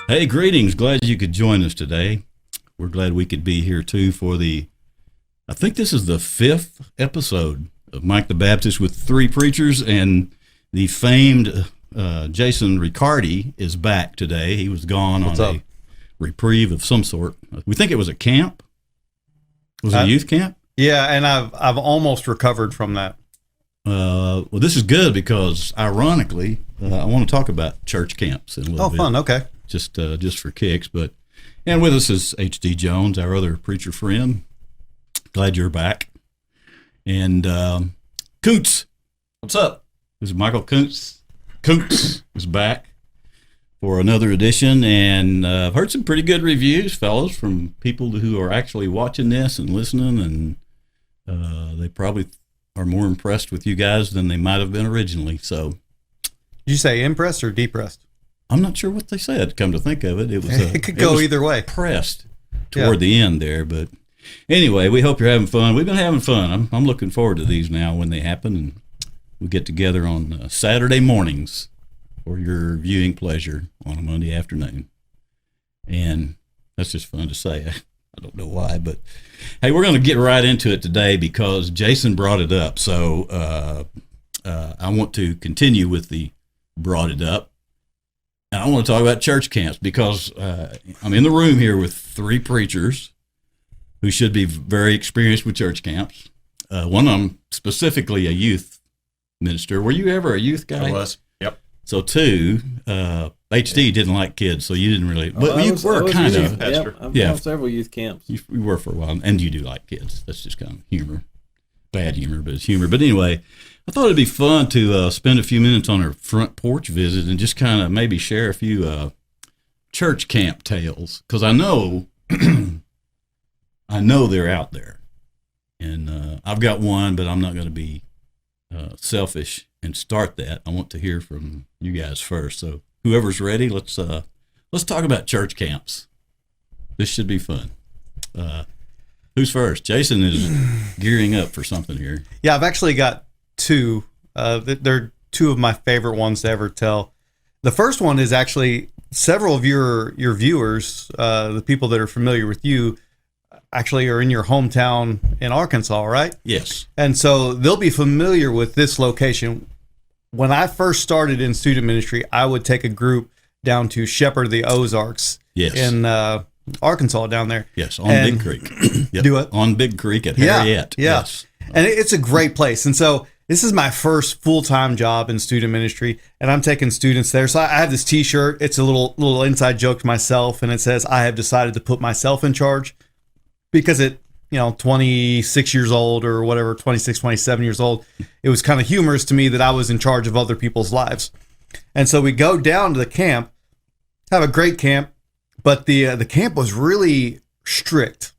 Hey, greetings. Glad you could join us today. We're glad we could be here too for I think this is the 5th episode of Mike the Baptist with 3 preachers, and the famed Jason Ricciardi is back today. He was gone on a reprieve of some sort. We think it was a camp. Was it a youth camp? Yeah, and I've almost recovered from that. Well, this is good because, ironically, I want to talk about church camps in a little bit. Oh, fun. Okay. Just for kicks, and with us is H.D. Jones, our other preacher friend. Glad you're back. And Koontz. What's up? This is Michael Koontz. Koontz is back for another edition, and I've heard some pretty good reviews, fellas, from people who are actually watching this and listening, and they probably are more impressed with you guys than they might have been originally. So, Did you say impressed or depressed? I'm not sure what they said. Come to think of it, it was it could go either way. Pressed toward the end there, but anyway, we hope you're having fun. We've been having fun. I'm looking forward to these now when they happen, and we get together on Saturday mornings for your viewing pleasure on a Monday afternoon, and that's just fun to say. I don't know why, but hey, we're going to get right into it today because Jason brought it up. So I want to continue with the brought it up. And I want to talk about church camps because I'm in the room here with 3 preachers who should be very experienced with church camps. One of them specifically a youth minister. Were you ever a youth guy? I was. Yep. So 2, HD didn't like kids, so you didn't really. But you were kind of. Pastor. I've been on several youth camps. You were for a while, and you do like kids. That's just kind of humor. Bad humor, but it's humor. But anyway, I thought it'd be fun to spend a few minutes on our front porch visit and just kind of maybe share a few church camp tales, because I know they're out there, and I've got one, but I'm not going to be selfish and start that. I want to hear from you guys first. So whoever's ready, let's talk about church camps. This should be fun. Who's first? Jason is gearing up for something here. Yeah, I've actually got 2. They're 2 of my favorite ones to ever tell. The first one is actually several of your viewers, the people that are familiar with you, actually are in your hometown in Arkansas, right? Yes. And so they'll be familiar with this location. When I first started in student ministry, I would take a group down to Shepherd of the Ozarks in Arkansas down there. Yes, on Big Creek. Yep. Do it? On Big Creek at Harriet. Yeah. Yes. And it's a great place. And so this is my first full-time job in student ministry, and I'm taking students there. So I have this T-shirt. It's a little inside joke to myself, and it says, I have decided to put myself in charge, because at 26 years old or whatever, 26, 27 years old, it was kind of humorous to me that I was in charge of other people's lives. And so we go down to the camp, have a great camp, but the camp was really strict,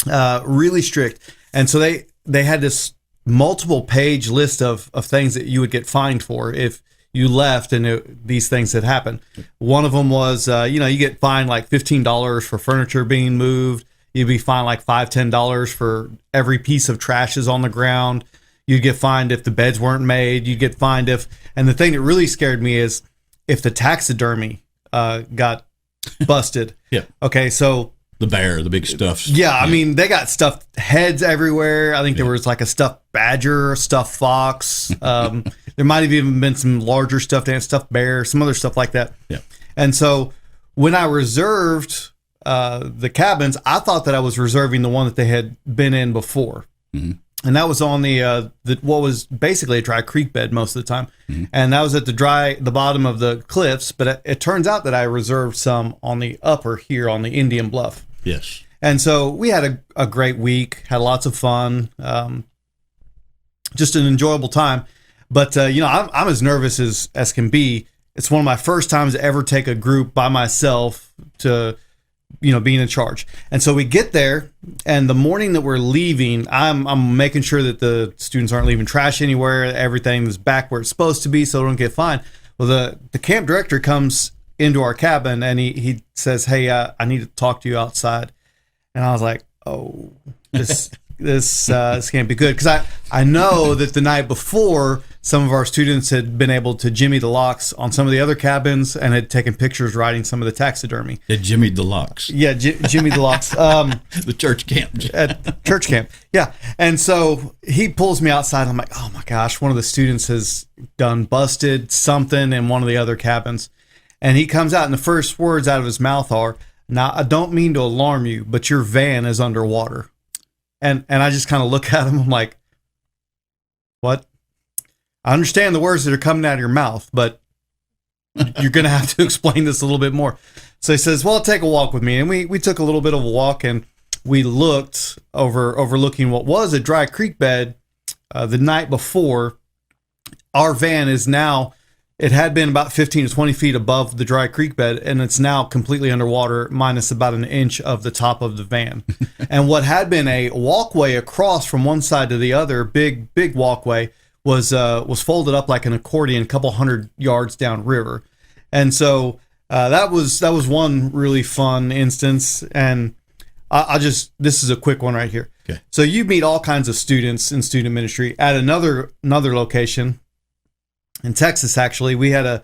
really strict. And so they had this multiple page list of things that you would get fined for if you left and these things had happened. One of them was, you get fined like $15 for furniture being moved. You'd be fined like $5, $10 for every piece of trash is on the ground. You'd get fined if the beds weren't made. You'd get fined and the thing that really scared me is if the taxidermy got busted. Yeah. Okay, so the bear, the big stuffed. Yeah, I mean, they got stuffed heads everywhere. I think there was like a stuffed badger, stuffed fox. There might have even been some larger stuffed ant, stuffed bear, some other stuff like that. Yeah. And so when I reserved the cabins, I thought that I was reserving the one that they had been in before. Mm-hmm. And that was on the what was basically a dry creek bed most of the time. Mm-hmm. And that was at the bottom of the cliffs. But it turns out that I reserved some on the upper here on the Indian Bluff. Yes. And so we had a great week, had lots of fun, just an enjoyable time. But, I'm as nervous as can be. It's one of my first times to ever take a group by myself to being in charge. And so we get there, and the morning that we're leaving, I'm making sure that the students aren't leaving trash anywhere. Everything is back where it's supposed to be, so they don't get fined. Well, the camp director comes into our cabin, and he says, "Hey, I need to talk to you outside." And I was like, "Oh, this can't be good," because I know that the night before some of our students had been able to jimmy the locks on some of the other cabins and had taken pictures riding some of the taxidermy. It jimmied the locks. Yeah, jimmy the locks. The church camp. At church camp. Yeah. And so he pulls me outside. I'm like, oh my gosh, one of the students has done busted something in one of the other cabins. And he comes out and the first words out of his mouth are, "Now, I don't mean to alarm you, but your van is underwater." And I just kind of look at him. I'm like, what? I understand the words that are coming out of your mouth, but you're going to have to explain this a little bit more. So he says, well, take a walk with me. And we took a little bit of a walk, and we looked overlooking what was a dry creek bed the night before. Our van is now, it had been about 15 to 20 feet above the dry creek bed, and it's now completely underwater, minus about an inch of the top of the van. And what had been a walkway across from one side to the other, big walkway, was folded up like an accordion, a couple 100 yards downriver. And so that was one really fun instance. And this is a quick one right here. Okay. So you meet all kinds of students in student ministry. At another location in Texas, actually, we went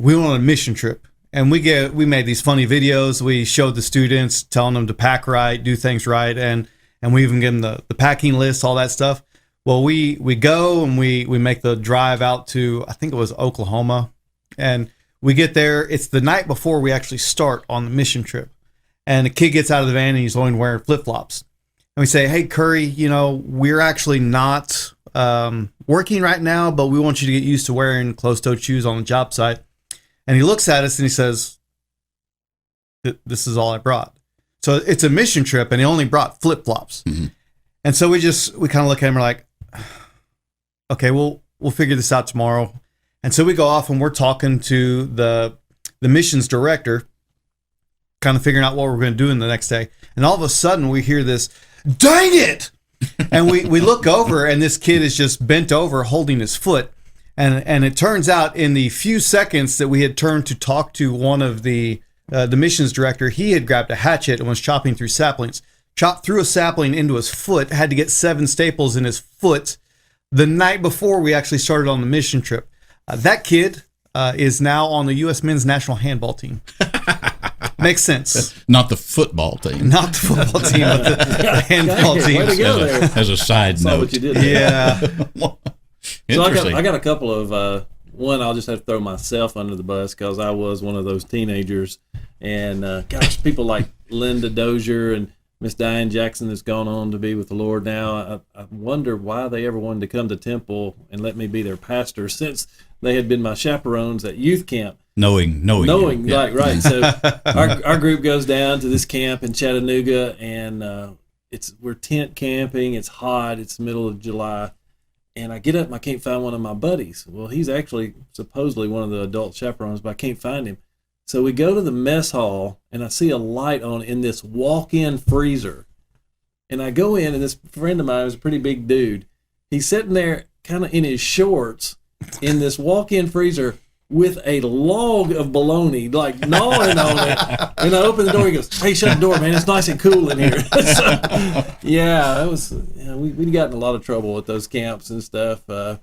on a mission trip, and we made these funny videos. We showed the students, telling them to pack right, do things right, and we even give them the packing list, all that stuff. Well, we go and we make the drive out to, I think it was Oklahoma, and we get there. It's the night before we actually start on the mission trip, and the kid gets out of the van and he's only wearing flip-flops. And we say, "Hey, Curry, we're actually not working right now, but we want you to get used to wearing closed-toed shoes on the job site." And he looks at us and he says, "This is all I brought." So it's a mission trip, and he only brought flip-flops. Mm-hmm. And so we kind of look at him, we're like, okay, we'll figure this out tomorrow. And so we go off and we're talking to the missions director, kind of figuring out what we're going to do in the next day. And all of a sudden we hear this, "Dang it!" And we look over, and this kid is just bent over holding his foot. And it turns out in the few seconds that we had turned to talk to one of the missions director, he had grabbed a hatchet and was chopping through saplings. Chopped through a sapling into his foot, had to get 7 staples in his foot the night before we actually started on the mission trip. That kid is now on the U.S. men's national handball team. Makes sense. Not the football team. Not the football team, but the handball team. Way to go there. As a side Saw note. what you did there. Yeah. So Interesting. I got a couple of, one, I'll just have to throw myself under the bus because I was one of those teenagers. And gosh, people like Linda Dozier and Miss Diane Jackson that's gone on to be with the Lord now. I wonder why they ever wanted to come to Temple and let me be their pastor, since they had been my chaperones at youth camp. Knowing, yeah. Like, right. So our group goes down to this camp in Chattanooga, and we're tent camping. It's hot. It's the middle of July. And I get up and I can't find one of my buddies. Well, he's actually supposedly one of the adult chaperones, but I can't find him. So we go to the mess hall, and I see a light on in this walk-in freezer. And I go in, and this friend of mine is a pretty big dude. He's sitting there kind of in his shorts in this walk-in freezer with a log of bologna, like gnawing on it. And I open the door, he goes, "Hey, shut the door, man. It's nice and cool in here." So, yeah, it was. We'd gotten in a lot of trouble with those camps and stuff. Had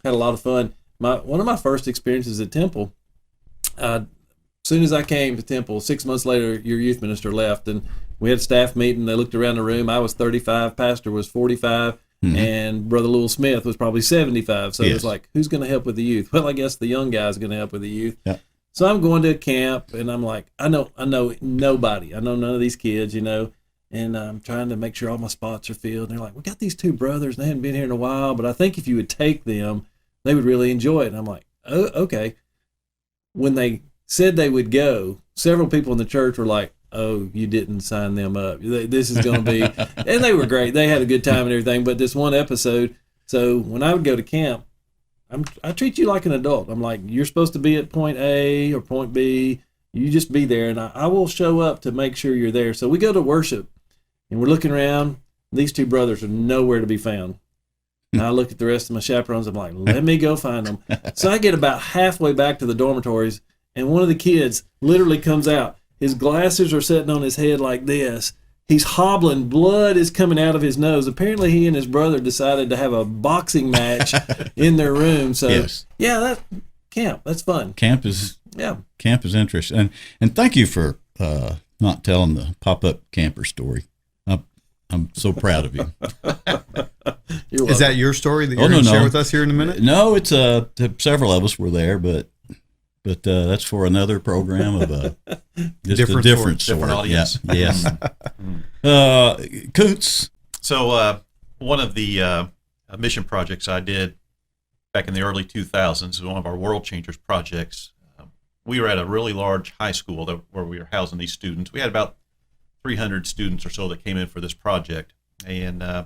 a lot of fun. One of my first experiences at Temple, as soon as I came to Temple, 6 months later, your youth minister left, and we had a staff meeting. They looked around the room. I was 35, pastor was 45, and Brother Lewis Smith was probably 75. So it was like, who's going to help with the youth? Well, I guess the young guy's going to help with the youth. Yeah. So I'm going to a camp, and I'm like, I know nobody. I know none of these kids, and I'm trying to make sure all my spots are filled. And they're like, "We got these 2 brothers, and they hadn't been here in a while, but I think if you would take them, they would really enjoy it." And I'm like, "Oh, okay." When they said they would go, several people in the church were like, "Oh, you didn't sign them up. This is going to be," and they were great. They had a good time and everything. But this one episode, so when I would go to camp, I treat you like an adult. I'm like, you're supposed to be at point A or point B. You just be there, and I will show up to make sure you're there. So we go to worship, and we're looking around. These 2 brothers are nowhere to be found. And I look at the rest of my chaperones. I'm like, let me go find them. So I get about halfway back to the dormitories, and one of the kids literally comes out. His glasses are sitting on his head like this, He's hobbling. Blood is coming out of his nose. Apparently, he and his brother decided to have a boxing match in their room. So, Yes. yeah, that camp. That's fun. Camp is Yeah. interesting, and thank you for not telling the pop-up camper story. I'm so proud of you. Is that your story that you're Oh, going to no. share with us here in a minute? No, it's several of us were there, but that's for another program of just a different sort. Different audience. Yeah, yes. Koontz. So one of the mission projects I did back in the early 2000s, one of our World Changers projects, we were at a really large high school where we were housing these students. We had about 300 students or so that came in for this project. And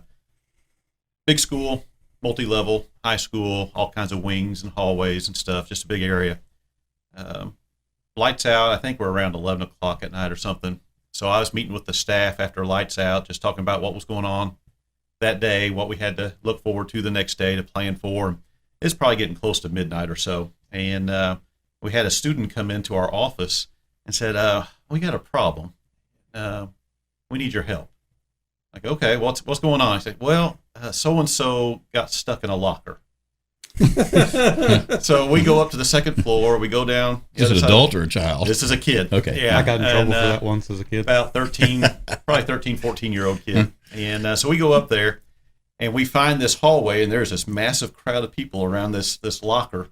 big school, multi-level, high school, all kinds of wings and hallways and stuff, just a big area. Lights out, I think we're around 11 o'clock at night or something. So I was meeting with the staff after lights out, just talking about what was going on that day, what we had to look forward to the next day to plan for. It's probably getting close to midnight or so. And we had a student come into our office and said, we got a problem. We need your help. Like, okay, what's going on? I said, well, so-and-so got stuck in a locker. So we go up to the second floor. We go down. Is it an adult or a child? This is a kid. Okay. Yeah. I got in trouble for that once as a kid. About 13, probably 13, 14-year-old kid. And so we go up there, and we find this hallway, and there's this massive crowd of people around this locker.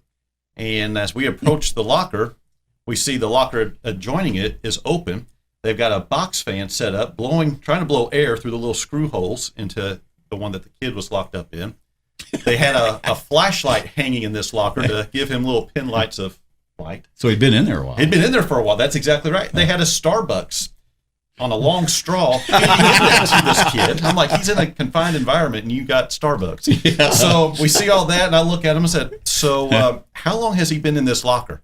And as we approach the locker, we see the locker adjoining it is open. They've got a box fan set up, trying to blow air through the little screw holes into the one that the kid was locked up in. They had a flashlight hanging in this locker to give him little pin lights of light. So he'd been in there a while. He'd been in there for a while. That's exactly right. They had a Starbucks on a long straw feeding into this kid. I'm like, he's in a confined environment, and you got Starbucks. Yeah. So we see all that, and I look at him and said, so how long has he been in this locker?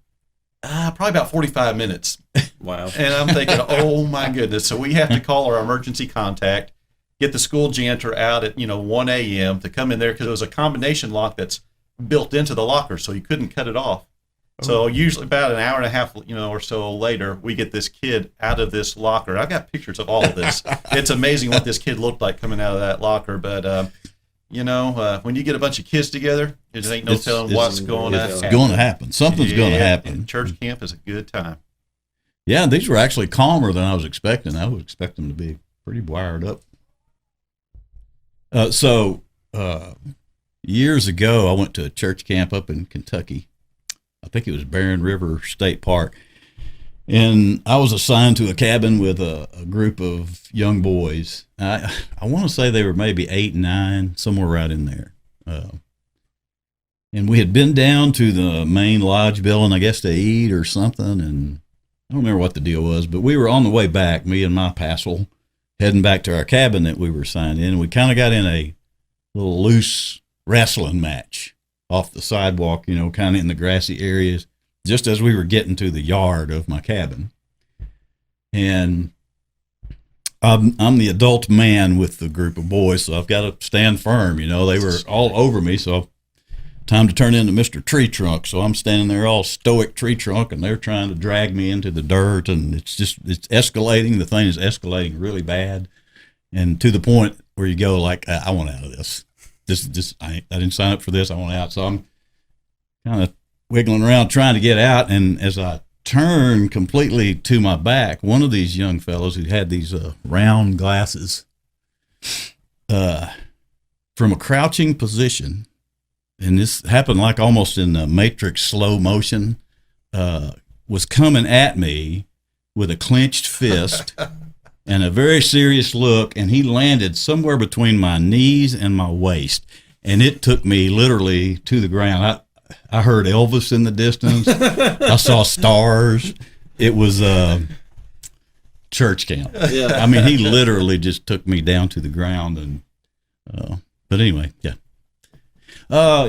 Probably about 45 minutes. Wow. And I'm thinking, oh my goodness. So we have to call our emergency contact, get the school janitor out at 1 a.m. to come in there, because it was a combination lock that's built into the locker, so you couldn't cut it off. So usually about an hour and a half, or so later, we get this kid out of this locker. I've got pictures of all of this. It's amazing what this kid looked like coming out of that locker. But when you get a bunch of kids together, it ain't no telling what's going to happen. It's going to happen. Something's going to happen. Church camp is a good time. Yeah, these were actually calmer than I was expecting. I would expect them to be pretty wired up. Years ago, I went to a church camp up in Kentucky. I think it was Barren River State Park. And I was assigned to a cabin with a group of young boys. I want to say they were maybe 8, 9, somewhere right in there. And we had been down to the main lodge building, I guess, to eat or something. And I don't remember what the deal was, but we were on the way back, me and my passel, heading back to our cabin that we were assigned in. And we kind of got in a little loose wrestling match off the sidewalk, kind of in the grassy areas, just as we were getting to the yard of my cabin. And I'm the adult man with the group of boys, so I've got to stand firm. They were all over me, so time to turn into Mr. Tree Trunk. So I'm standing there all stoic tree trunk, and they're trying to drag me into the dirt, and it's escalating. The thing is escalating really bad, and to the point where you go like, I want out of this. I didn't sign up for this. I want out. So I'm kind of wiggling around trying to get out. And as I turn completely to my back, one of these young fellows who had these round glasses, from a crouching position, and this happened like almost in the Matrix slow motion, was coming at me with a clenched fist and a very serious look, and he landed somewhere between my knees and my waist, and it took me literally to the ground. I heard Elvis in the distance. I saw stars. It was church camp. Yeah. I mean, he literally just took me down to the ground, and but anyway, yeah. I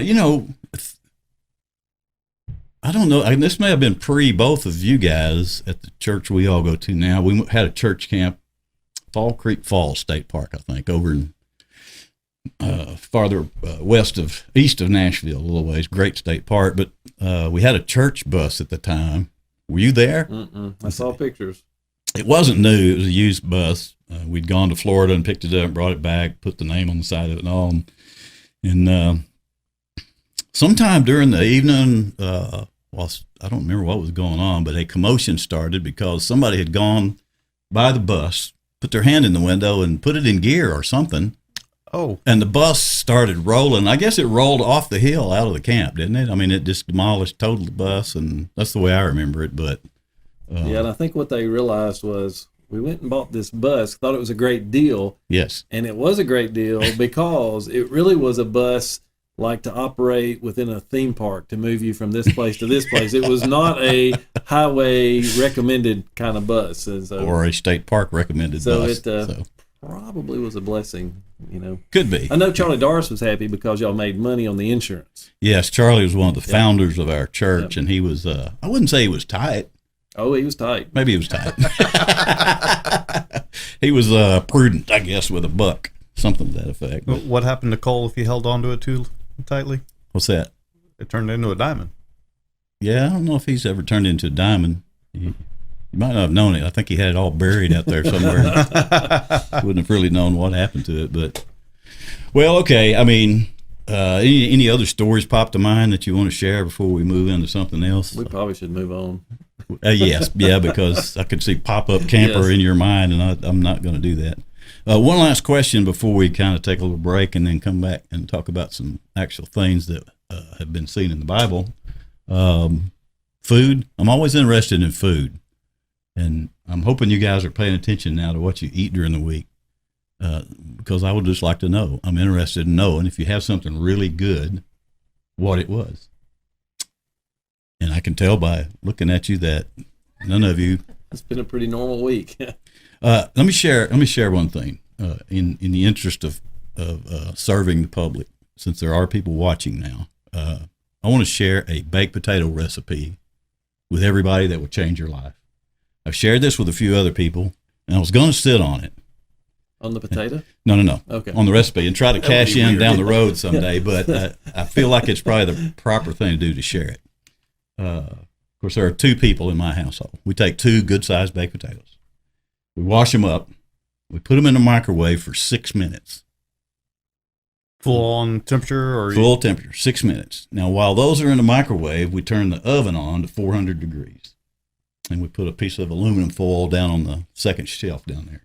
don't know. This may have been both of you guys at the church we all go to now. We had a church camp, Fall Creek Falls State Park, I think, over in farther east of Nashville, a little ways. Great state park, but we had a church bus at the time. Were you there? Mm-mm. I saw pictures. It wasn't new. It was a used bus. we'd gone to Florida and picked it up, brought it back, put the name on the side of it and all. And sometime during the evening, well, I don't remember what was going on, but a commotion started because somebody had gone by the bus, put their hand in the window and put it in gear or something. Oh. And the bus started rolling. I guess it rolled off the hill out of the camp, didn't it? I mean, it just demolished, totaled the bus, and that's the way I remember it. But yeah, and I think what they realized was we went and bought this bus, thought it was a great deal. Yes. And it was a great deal because it really was a bus like to operate within a theme park to move you from this place to this place. It was not a highway recommended kind of bus. And so, or a state park recommended bus. It probably was a blessing, you know. Could be. I know Charlie Doris was happy because y'all made money on the insurance. Yes, Charlie was one of the founders of our church, and he was, I wouldn't say he was tight. Oh, he was tight. Maybe he was tight. He was prudent, I guess, with a buck, something to that effect. But What happened to Cole if he held onto it too tightly? what's that? It turned into a diamond. Yeah, I don't know if he's ever turned into a diamond. You might not have known it. I think he had it all buried out there somewhere. Wouldn't have really known what happened to it. But, well, okay. I mean, any other stories pop to mind that you want to share before we move into something else? We probably should move on. Yes, yeah, because I could see pop-up camper in your mind, and I'm not going to do that. One last question before we kind of take a little break and then come back and talk about some actual things that have been seen in the Bible. Food. I'm always interested in food. And I'm hoping you guys are paying attention now to what you eat during the week, because I would just like to know. I'm interested in knowing if you have something really good, what it was. And I can tell by looking at you that none of you. It's been a pretty normal week. Let me share one thing in the interest of serving the public, since there are people watching now. I want to share a baked potato recipe with everybody that will change your life. I've shared this with a few other people, and I was going to sit on it. On the potato? No. Okay. On the recipe, and try to cash in weird. down the road someday, but I feel like it's probably the proper thing to do to share it. Of course, there are two people in my household. We take two good-sized baked potatoes. We wash them up. We put them in the microwave for 6 minutes. Full on temperature or Full temperature, 6 minutes. Now, while those are in the microwave, we turn the oven on to 400 degrees. And we put a piece of aluminum foil down on the second shelf down there.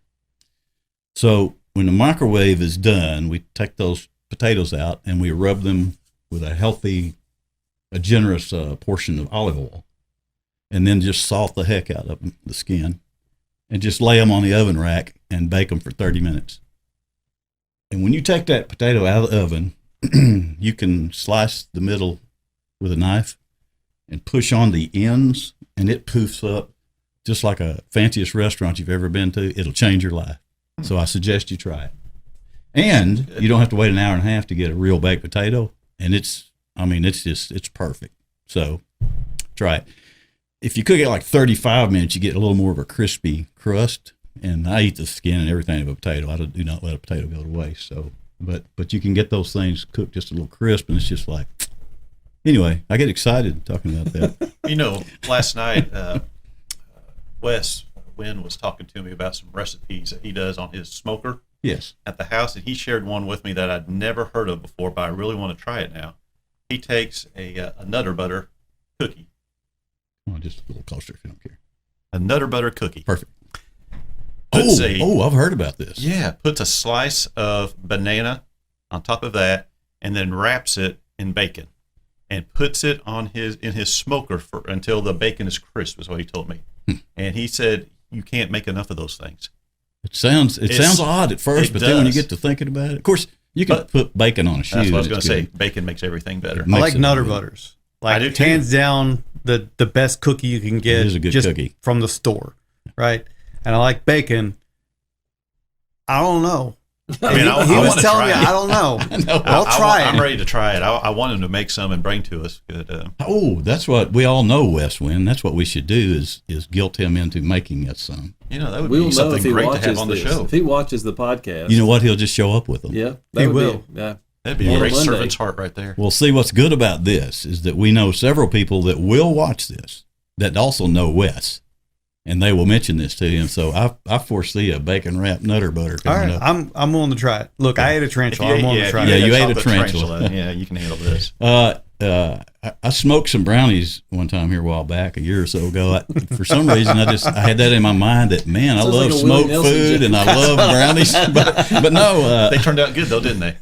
So when the microwave is done, we take those potatoes out and we rub them with a generous portion of olive oil. And then just salt the heck out of the skin. And just lay them on the oven rack and bake them for 30 minutes. And when you take that potato out of the oven, you can slice the middle with a knife and push on the ends, and it poofs up just like a fanciest restaurant you've ever been to. It'll change your life. So I suggest you try it. And you don't have to wait an hour and a half to get a real baked potato. And it's perfect. So try it. If you cook it like 35 minutes, you get a little more of a crispy crust. And I eat the skin and everything of a potato. I do not let a potato go to waste. So, but you can get those things cooked just a little crisp, and it's just like. Anyway, I get excited talking about that. You know, last night, Wes Wynn was talking to me about some recipes that he does on his smoker. Yes. At the house, and he shared one with me that I'd never heard of before, but I really want to try it now. He takes a Nutter Butter cookie. Oh, just a little closer if you don't care. A Nutter Butter cookie. Perfect. I've heard about this. Yeah, puts a slice of banana on top of that, and then wraps it in bacon, and puts it in his smoker until the bacon is crisp. Is what he told me. And he said you can't make enough of those things. It sounds odd at first, but then when you get to thinking about it, of course, you can put bacon on a shoe. That's what I was going to say. Bacon makes everything better. I like Nutter Butters. Like, I do too. hands down, the best cookie you can get. It is a good just cookie from the store, right? And I like bacon. I don't know. I mean, he was telling me, I don't know. I'll try it. I'm ready to try it. I want him to make some and bring to us. Good. That's what we all know, Wes Wynn. That's what we should do is guilt him into making us some. You know, that would be something great to have on the show. If he watches the podcast. You know what? He'll just show up with them. Yeah. He will. That'd be a great servant's heart right there. Well, see, what's good about this is that we know several people that will watch this that also know Wes. and they will mention this to him. So I foresee a bacon wrapped Nutter Butter All coming right, up. I'm willing to try it. Look, I ate a tarantula. I'm willing to try it. you ate a chocolate tarantula. Yeah, you can handle this. I smoked some brownies one time here a while back, a year or so ago. For some reason, I had that in my mind that, man, I Sounds love like a Willie smoked Nelson food joke. and I love brownies. But no. They turned out good, though, didn't they?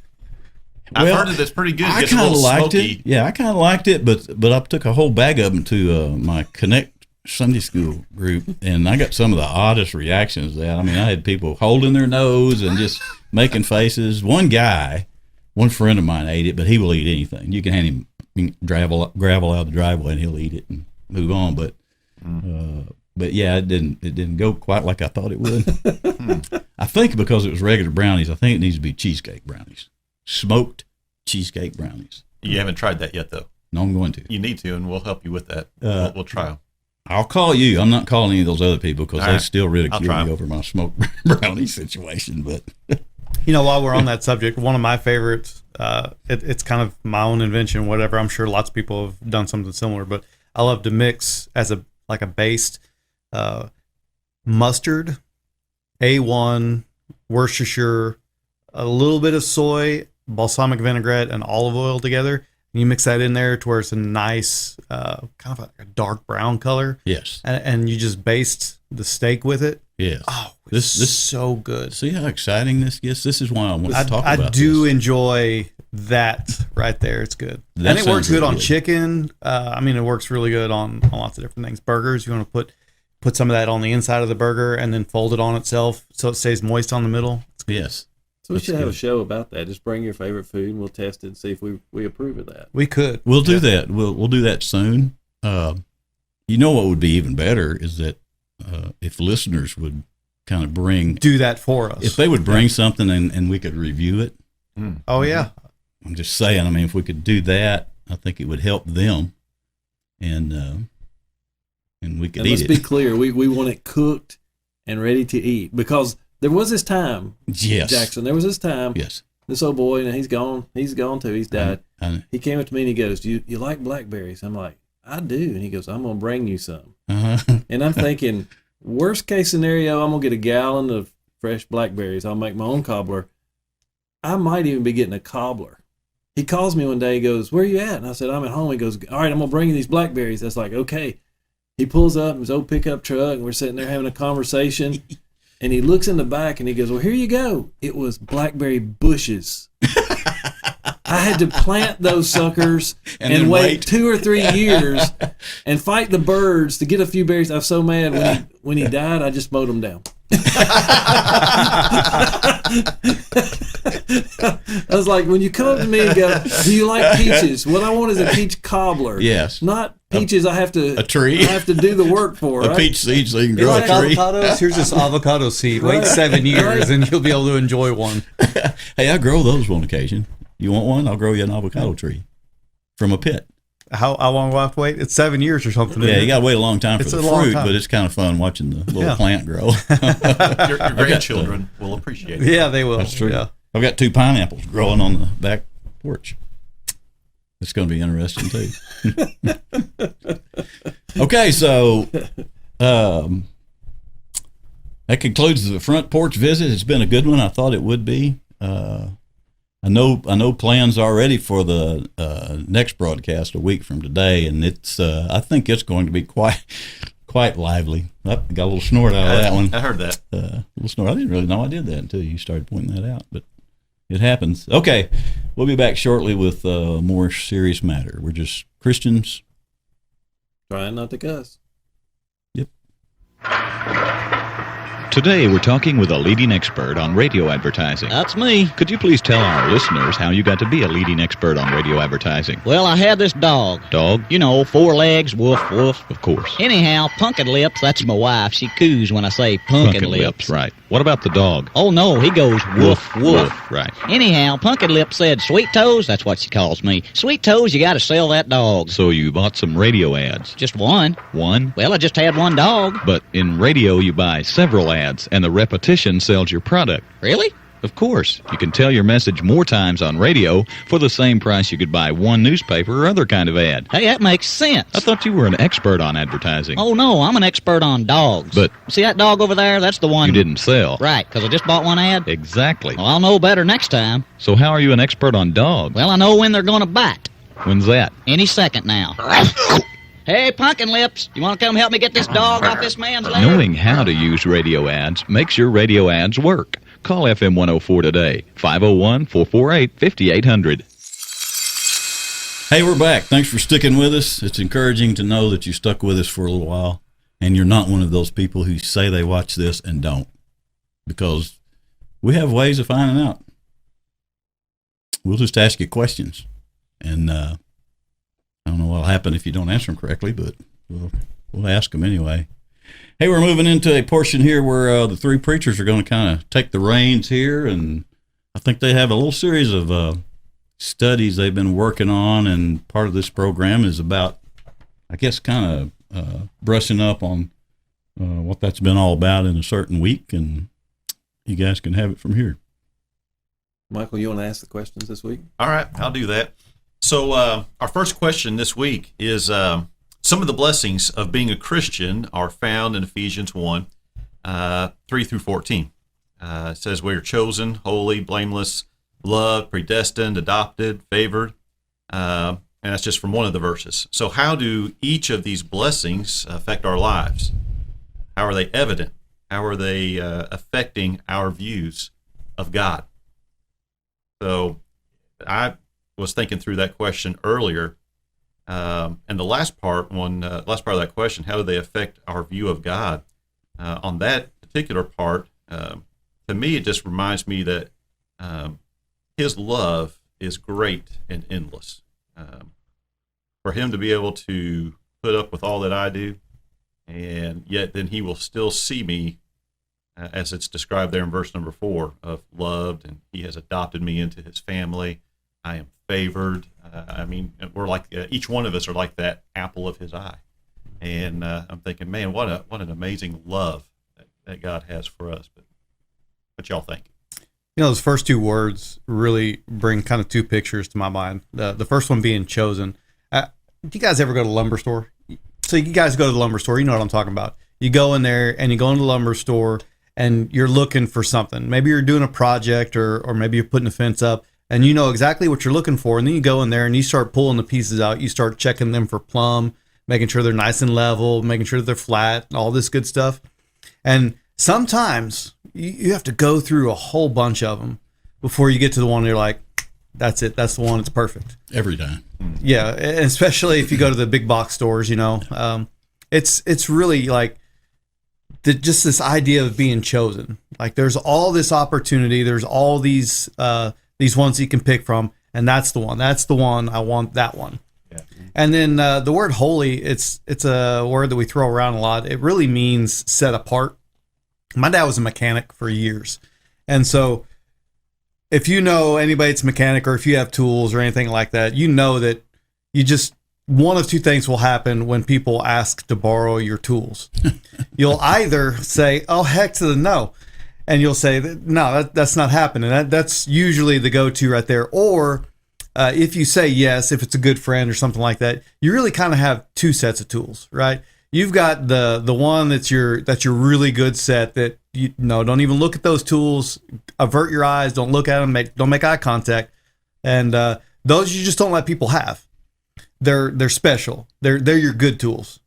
I've heard that it's pretty good. I Gets a kind of little liked smoky. it. Yeah, I kind of liked it, but I took a whole bag of them to my Connect Sunday school group, and I got some of the oddest reactions to that. I mean, I had people holding their nose and just making faces. One friend of mine ate it, but he will eat anything. You can hand him gravel out of the driveway, and he'll eat it and move on. But yeah, it didn't go quite like I thought it would. I think because it was regular brownies, I think it needs to be cheesecake brownies, smoked cheesecake brownies. You haven't tried that yet, though. No, I'm going to. You need to, and we'll help you with that. We'll try them. I'll call you. I'm not calling any of those other people because All they right. still ridicule I'll try me 'em. over my smoked brownie situation. But While we're on that subject, one of my favorites, it's kind of my own invention, whatever. I'm sure lots of people have done something similar, but I love to mix as a based mustard, A1, Worcestershire, a little bit of soy, balsamic vinaigrette, and olive oil together. And you mix that in there to where it's a nice, kind of a dark brown color. yes, And you just baste the steak with it. yes. Oh, This- this so good. See how exciting this gets? This is why I want to talk I about do this. enjoy that right there. It's good. That And it works sounds good really on good. chicken. It works really good on lots of different things. Burgers, you want to put some of that on the inside of the burger and then fold it on itself so it stays moist on the middle. Yes. So we That's should have a good. show about that. Just bring your favorite food, and we'll test it and see if we approve of that. We could. We'll do that. We'll do that soon. You know what would be even better is that if listeners would kind of bring, Do that for us. if they would bring something and we could review it. Oh, yeah. I'm just saying, I mean, if we could do that, I think it would help them, and we could And eat let's it. be clear, we want it cooked and ready to eat, because there was this time, Yes. Jackson, there was this time, Yes. this old boy, and he's gone too, he's died. I- He came up to me and he goes, do you like blackberries? I'm like, I do. And he goes, I'm going to bring you some. uh-huh. And I'm thinking, worst case scenario, I'm going to get a gallon of fresh blackberries. I'll make my own cobbler. I might even be getting a cobbler. He calls me one day. He goes, where are you at? And I said, I'm at home. He goes, all right, I'm going to bring you these blackberries. That's like, okay. He pulls up in his old pickup truck, and we're sitting there having a conversation. And he looks in the back, and he goes, well, here you go. It was blackberry bushes. I had to plant those suckers And and then wait wait. 2 or 3 years and fight the birds to get a few berries. I was so mad when he died, I just mowed them down. I was like, when you come up to me and go, do you like peaches? What I want is a peach cobbler. Yes. Not peaches I have to A tree. I have to do the work for. A right? peach seed so you can You grow like a tree. avocados? Here's this avocado seed. Wait 7 years and you'll be able to enjoy one. Hey, I grow those on occasion. You want one? I'll grow you an avocado tree from a pit. How long will I have to wait? It's 7 years or something. Yeah, isn't you it? got to wait a long time It's for a the long fruit, time. but it's kind of fun watching the little Yeah. plant grow. Your grandchildren will appreciate it. Yeah, they will. That's true. Yeah. I've got 2 pineapples growing on the back porch. It's going to be interesting too. Okay, so that concludes the front porch visit. It's been a good one. I thought it would be. I know plans already for the next broadcast a week from today, and it's I think it's going to be quite lively. Oh, got a little snort out of that one. I heard that. A little snort. I didn't really know I did that until you started pointing that out, but it happens. Okay, we'll be back shortly with a more serious matter. We're just Christians. Trying not to cuss. Today, we're talking with a leading expert on radio advertising. That's me. Could you please tell our listeners how you got to be a leading expert on radio advertising? Well, I had this dog. Dog? You know, 4 legs, woof, woof. Of course. Anyhow, Punkin Lips, that's my wife. She coos when I say Punkin Lips. Right. What about the dog? Oh, no, he goes woof, woof. Right. Anyhow, Punkin Lips said, Sweet Toes, that's what she calls me. Sweet Toes, you got to sell that dog. So you bought some radio ads. Just one. One? Well, I just had one dog. But in radio, you buy several ads, and the repetition sells your product. Really? Of course, you can tell your message more times on radio for the same price you could buy one newspaper or other kind of ad. Hey, that makes sense. I thought you were an expert on advertising. Oh, no, I'm an expert on dogs. But see that dog over there? That's the one. you didn't sell. Right, because I just bought one ad. Exactly. Well, I'll know better next time. So how are you an expert on dogs? Well, I know when they're going to bite. When's that? Any second now. Hey, Pumpkin Lips, you want to come help me get this dog off this man's leg? Knowing how to use radio ads makes your radio ads work. Call FM 104 today, 501-448-5800. Hey, we're back. Thanks for sticking with us. It's encouraging to know that you stuck with us for a little while, and you're not one of those people who say they watch this and don't, because we have ways of finding out. We'll just ask you questions, and I don't know what'll happen if you don't answer them correctly, but we'll ask them anyway. Hey, we're moving into a portion here where the three preachers are going to kind of take the reins here, and I think they have a little series of studies they've been working on, and part of this program is about, I guess, kind of brushing up on what that's been all about in a certain week, and you guys can have it from here. Michael, you want to ask the questions this week? All right, I'll do that. So our first question this week is some of the blessings of being a Christian are found in Ephesians 1, 3 through 14. It says we are chosen, holy, blameless, loved, predestined, adopted, favored. And that's just from one of the verses. So how do each of these blessings affect our lives? How are they evident? How are they affecting our views of God? So I was thinking through that question earlier, and the last part of that question, how do they affect our view of God? On that particular part, to me, it just reminds me that His love is great and endless. For Him to be able to put up with all that I do, and yet then He will still see me, as it's described there in verse number 4, of loved, and He has adopted me into His family. I am favored. I mean, we're like each one of us are like that apple of His eye, and I'm thinking, man, what an amazing love that God has for us. But what y'all think? You know, those first two words really bring kind of two pictures to my mind. The first one being chosen. Do you guys ever go to the lumber store? So you guys go to the lumber store, you know what I'm talking about. You go in there and you go into the lumber store and you're looking for something. Maybe you're doing a project or maybe you're putting a fence up, and you know exactly what you're looking for. And then you go in there and you start pulling the pieces out. You start checking them for plumb, making sure they're nice and level, making sure that they're flat, all this good stuff. And sometimes you have to go through a whole bunch of them before you get to the one you're like, that's it. That's the one. It's perfect. Every time. Yeah. And especially if you go to the big box stores, you know, it's really like just this idea of being chosen. Like there's all this opportunity. There's all these ones you can pick from. And that's the one. That's the one. I want that one. Yeah. And then the word holy, it's a word that we throw around a lot. It really means set apart. My dad was a mechanic for years. And so if you know anybody that's a mechanic, or if you have tools or anything like that, you know that you just, one of two things will happen when people ask to borrow your tools. You'll either say, oh, heck to the no. And you'll say, no, that's not happening. That's usually the go-to right there. Or if you say yes, if it's a good friend or something like that, you really kind of have two sets of tools, right? You've got the one that's your really good set that don't even look at those tools, avert your eyes, don't look at them, don't make eye contact, and those you just don't let people have. They're special. They're your good tools.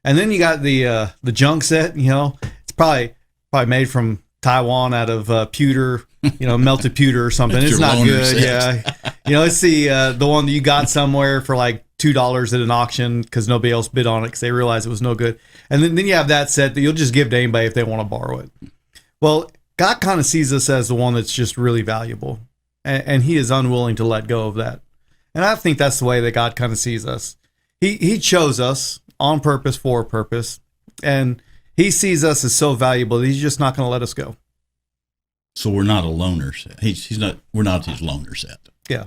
And then you got the junk set. You know, it's probably made from Taiwan out of pewter, melted pewter or something. It's not good. Set. Yeah, it's the one that you got somewhere for like $2 at an auction because nobody else bid on it because they realized it was no good. And then you have that set that you'll just give to anybody if they want to borrow it. Well, God kind of sees us as the one that's just really valuable, and He is unwilling to let go of that. And I think that's the way that God kind of sees us. He chose us on purpose for a purpose, and He sees us as so valuable that He's just not going to let us go. So we're not a loner set. We're not His loner set. Yeah.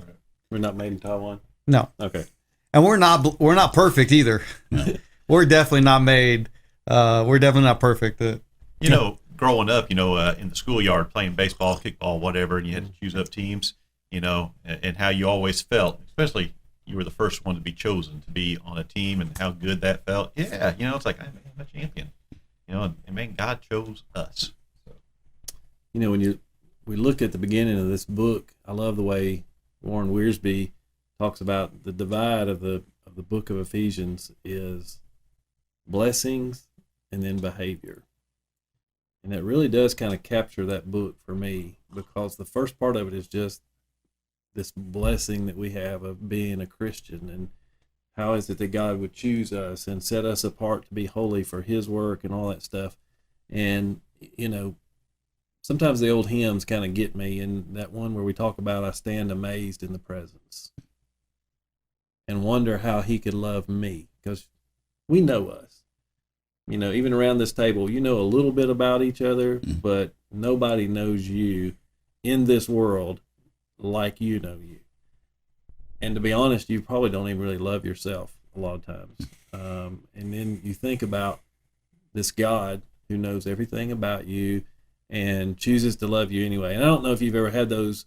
We're not made in Taiwan? No. Okay. And we're not perfect either. No. We're definitely not made. We're definitely not perfect. You know, growing up, in the schoolyard playing baseball, kickball, whatever, and you had to choose up teams, and how you always felt, especially you were the first one to be chosen to be on a team and how good that felt. Yeah, it's like, I'm a champion, and man, God chose us. So. When we look at the beginning of this book, I love the way Warren Wiersbe talks about the divide of the book of Ephesians is blessings and then behavior. And it really does kind of capture that book for me, because the first part of it is just this blessing that we have of being a Christian, and how is it that God would choose us and set us apart to be holy for his work and all that stuff. And, sometimes the old hymns kind of get me, and that one where we talk about, I stand amazed in the presence and wonder how he could love me, because we know us. Even around this table, a little bit about each other, but nobody knows you in this world like you know you. And to be honest, you probably don't even really love yourself a lot of times. And then you think about this God who knows everything about you and chooses to love you anyway. And I don't know if you've ever had those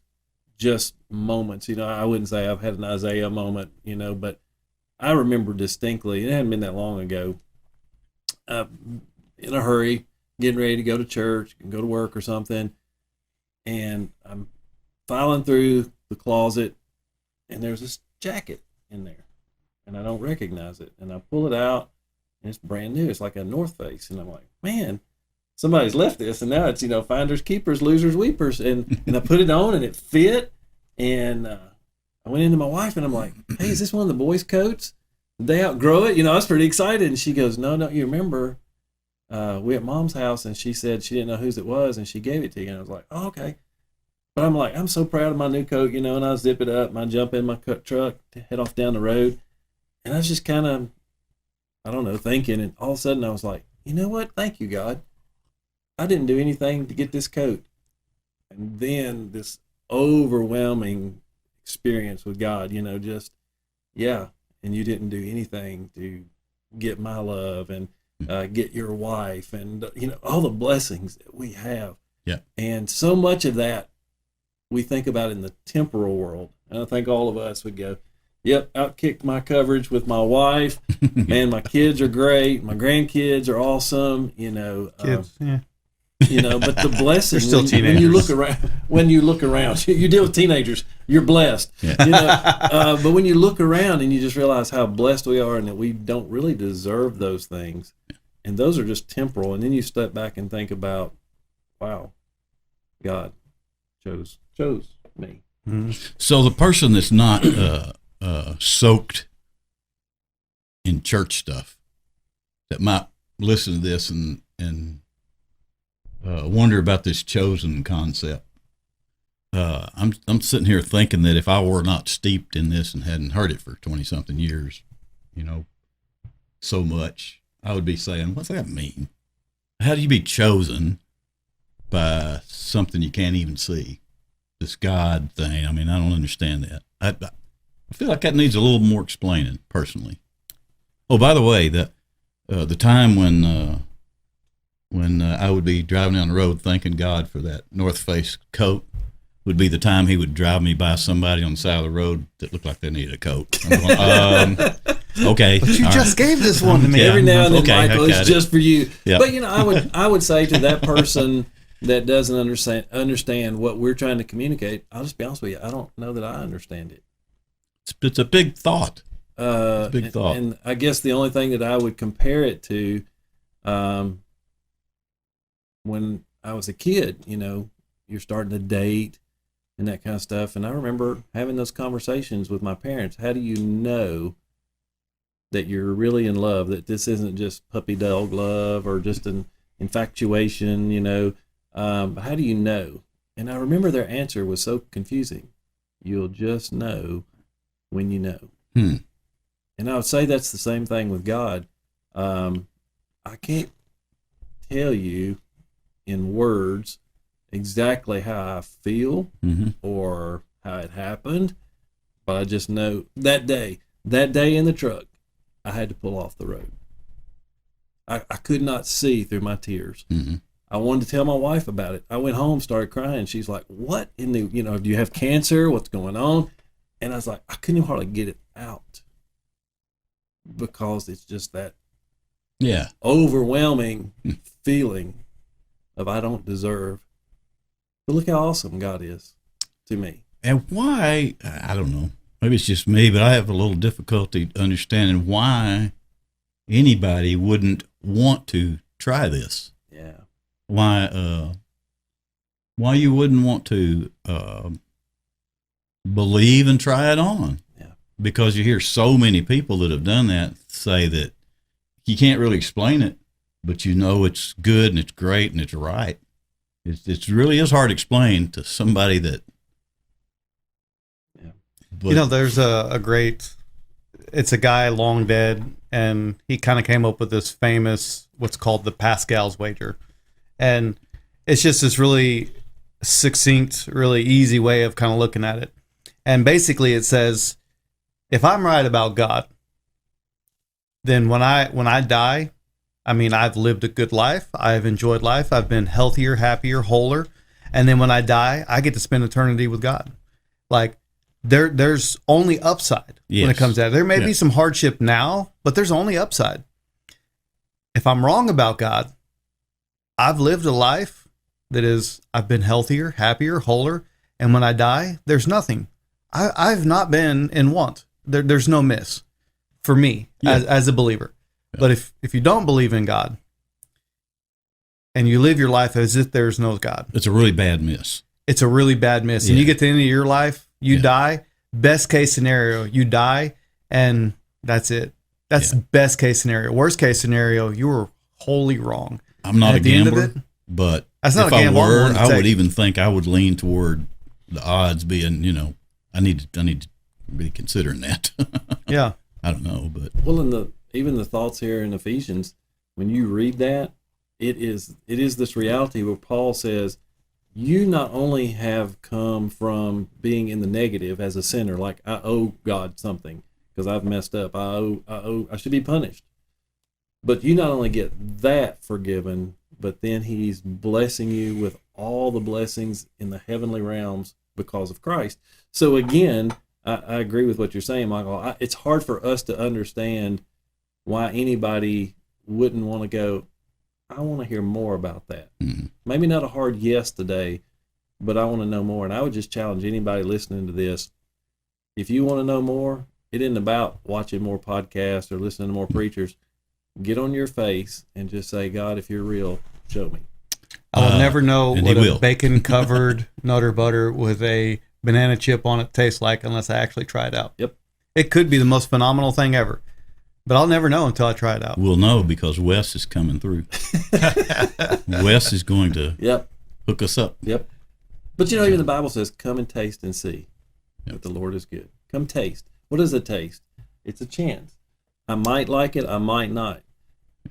just moments. I wouldn't say I've had an Isaiah moment, but I remember distinctly, it hadn't been that long ago, in a hurry, getting ready to go to church and go to work or something, and I'm filing through the closet, and there's this jacket in there, and I don't recognize it, and I pull it out, and it's brand new. It's like a North Face, and I'm like, man, somebody's left this, and now it's finders keepers, losers weepers, and I put it on, and it fit, and I went into my wife, and I'm like, hey, is this one of the boys' coats? Did they outgrow it? I was pretty excited. And she goes, no, you remember, we at Mom's house, and she said she didn't know whose it was, and she gave it to you. And I was like, oh, okay. But I'm like, I'm so proud of my new coat, and I zip it up, and I jump in my truck to head off down the road. And I was just kind of, I don't know, thinking, and all of a sudden I was like, you know what? Thank you, God. I didn't do anything to get this coat. And then this overwhelming experience with God, and you didn't do anything to get my love and get your wife and, all the blessings that we have. Yeah. And so much of that we think about in the temporal world. And I think all of us would go, yep, outkicked my coverage with my wife. Man, my kids are great. My grandkids are awesome. Kids, yeah. But the blessing, They're still teenagers. when you look around, you deal with teenagers, you're blessed. Yeah. But when you look around and you just realize how blessed we are and that we don't really deserve those things, and those are just temporal, and then you step back and think about, wow, God chose me. Mm-hmm. So the person that's not soaked in church stuff that might listen to this and wonder about this chosen concept. I'm sitting here thinking that if I were not steeped in this and hadn't heard it for 20-something years, so much, I would be saying, what's that mean? How do you be chosen by something you can't even see? This God thing. I mean, I don't understand that. I feel like that needs a little more explaining, personally. Oh, by the way, the time when I would be driving down the road thanking God for that North Face coat would be the time he would drive me by somebody on the side of the road that looked like they needed a coat. I'm going, okay. But you just gave this one to me. Every now and then, okay, Michael, it's just for you. Yeah. But, I would say to that person that doesn't understand what we're trying to communicate, I'll just be honest with you, I don't know that I understand it. It's a big thought. Big thought. And I guess the only thing that I would compare it to, when I was a kid, you're starting to date and that kind of stuff. And I remember having those conversations with my parents. How do you know that you're really in love, that this isn't just puppy dog love or just an infatuation, how do you know? And I remember their answer was so confusing. You'll just know when you know. And I would say that's the same thing with God. I can't tell you in words exactly how I feel or how it happened, but I just know that day in the truck, I had to pull off the road. I could not see through my tears. I wanted to tell my wife about it. I went home, started crying. She's like, what in the, do you have cancer? What's going on? And I was like, I couldn't hardly get it out because it's just that overwhelming feeling of I don't deserve. But look how awesome God is to me. And why, I don't know, maybe it's just me, but I have a little difficulty understanding why anybody wouldn't want to try this. Yeah. Why you wouldn't want to believe and try it on. Yeah. Because you hear so many people that have done that say that you can't really explain it, but it's good and it's great and it's right. It really is hard to explain to somebody that. Yeah. But, there's it's a guy long dead, and he kind of came up with this famous, what's called the Pascal's wager. And it's just this really succinct, really easy way of kind of looking at it. And basically it says, if I'm right about God, then when I die, I mean, I've lived a good life. I've enjoyed life. I've been healthier, happier, wholer. And then when I die, I get to spend eternity with God. Like there's only upside when it comes to that. There may be some hardship now, but there's only upside. If I'm wrong about God, I've lived a life that is, I've been healthier, happier, wholer. And when I die, there's nothing. I've not been in want. There's no miss for me as a believer. But if you don't believe in God and you live your life as if there's no God, it's a really bad miss. It's a really bad miss. And you get to the end of your life, you die. Best case scenario, you die, and that's it. That's best case scenario. Worst case scenario, you were wholly wrong. I'm not a gambler, but that's not if a gamble, I were, I would even think I would lean toward the odds being, I need to be considering that. Yeah. I don't know, but even the thoughts here in Ephesians, when you read that, it is this reality where Paul says, you not only have come from being in the negative as a sinner, like I owe God something because I've messed up, I should be punished. But you not only get that forgiven, but then he's blessing you with all the blessings in the heavenly realms because of Christ. So again, I agree with what you're saying, Michael. It's hard for us to understand why anybody wouldn't want to go, I want to hear more about that. Mm-hmm. Maybe not a hard yes today, but I want to know more. And I would just challenge anybody listening to this. If you want to know more, it isn't about watching more podcasts or listening to more preachers. Get on your face and just say, God, if you're real, show me. I will never know what a will. bacon-covered Nutter Butter with a banana chip on it tastes like unless I actually try it out. Yep. It could be the most phenomenal thing ever, but I'll never know until I try it out. We'll know because Wes is coming through. Wes is going to hook us up. Yep. But even the Bible says, come and taste and see that the Lord is good. Come taste. What is a taste? It's a chance. I might like it, I might not.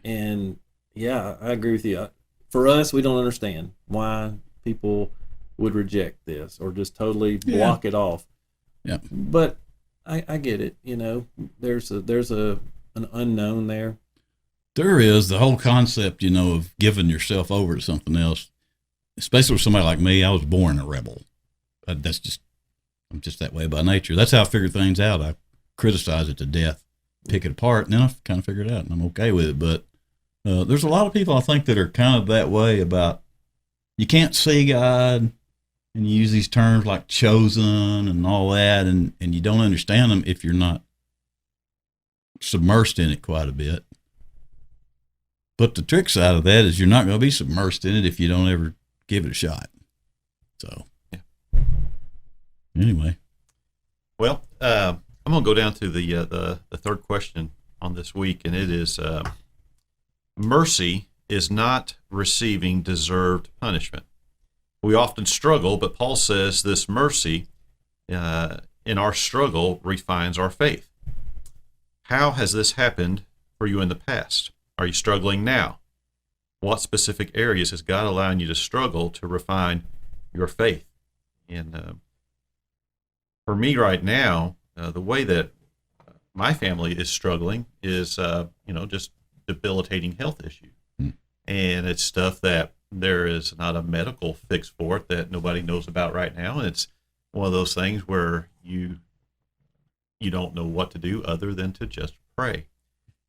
And I agree with you. For us, we don't understand why people would reject this or just totally block it off. Yeah. But I get it. There's an unknown there. There is the whole concept, of giving yourself over to something else, especially with somebody like me. I was born a rebel. I'm just that way by nature. That's how I figure things out. I criticize it to death, pick it apart, and then I kind of figure it out, and I'm okay with it. But there's a lot of people I think that are kind of that way about you can't see God, and you use these terms like chosen and all that, and you don't understand them if you're not submersed in it quite a bit. But the trick side of that is you're not going to be submersed in it if you don't ever give it a shot. So, anyway. Well, I'm going to go down to the third question on this week, and it is mercy is not receiving deserved punishment. We often struggle, but Paul says this mercy in our struggle refines our faith. How has this happened for you in the past? Are you struggling now? What specific areas is God allowing you to struggle to refine your faith? And for me right now, the way that my family is struggling is, just debilitating health issues. And it's stuff that there is not a medical fix for it that nobody knows about right now. And it's one of those things where you don't know what to do other than to just pray.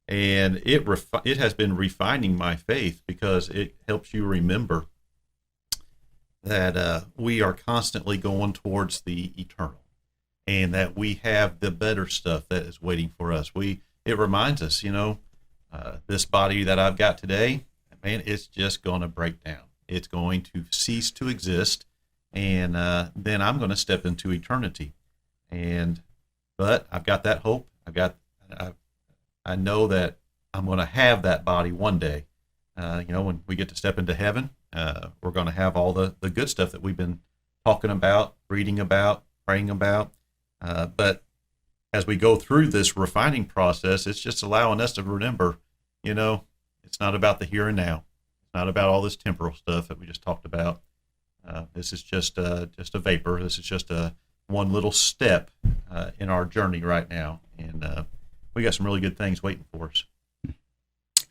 And it has been refining my faith, because it helps you remember that we are constantly going towards the eternal, and that we have the better stuff that is waiting for us. It reminds us, this body that I've got today, man, it's just going to break down. It's going to cease to exist, and then I'm going to step into eternity. But I've got that hope. I know that I'm going to have that body one day. When we get to step into heaven, we're going to have all the good stuff that we've been talking about, reading about, praying about. But as we go through this refining process, it's just allowing us to remember, it's not about the here and now. It's not about all this temporal stuff that we just talked about. This is just a vapor. This is just one little step in our journey right now. And we got some really good things waiting for us.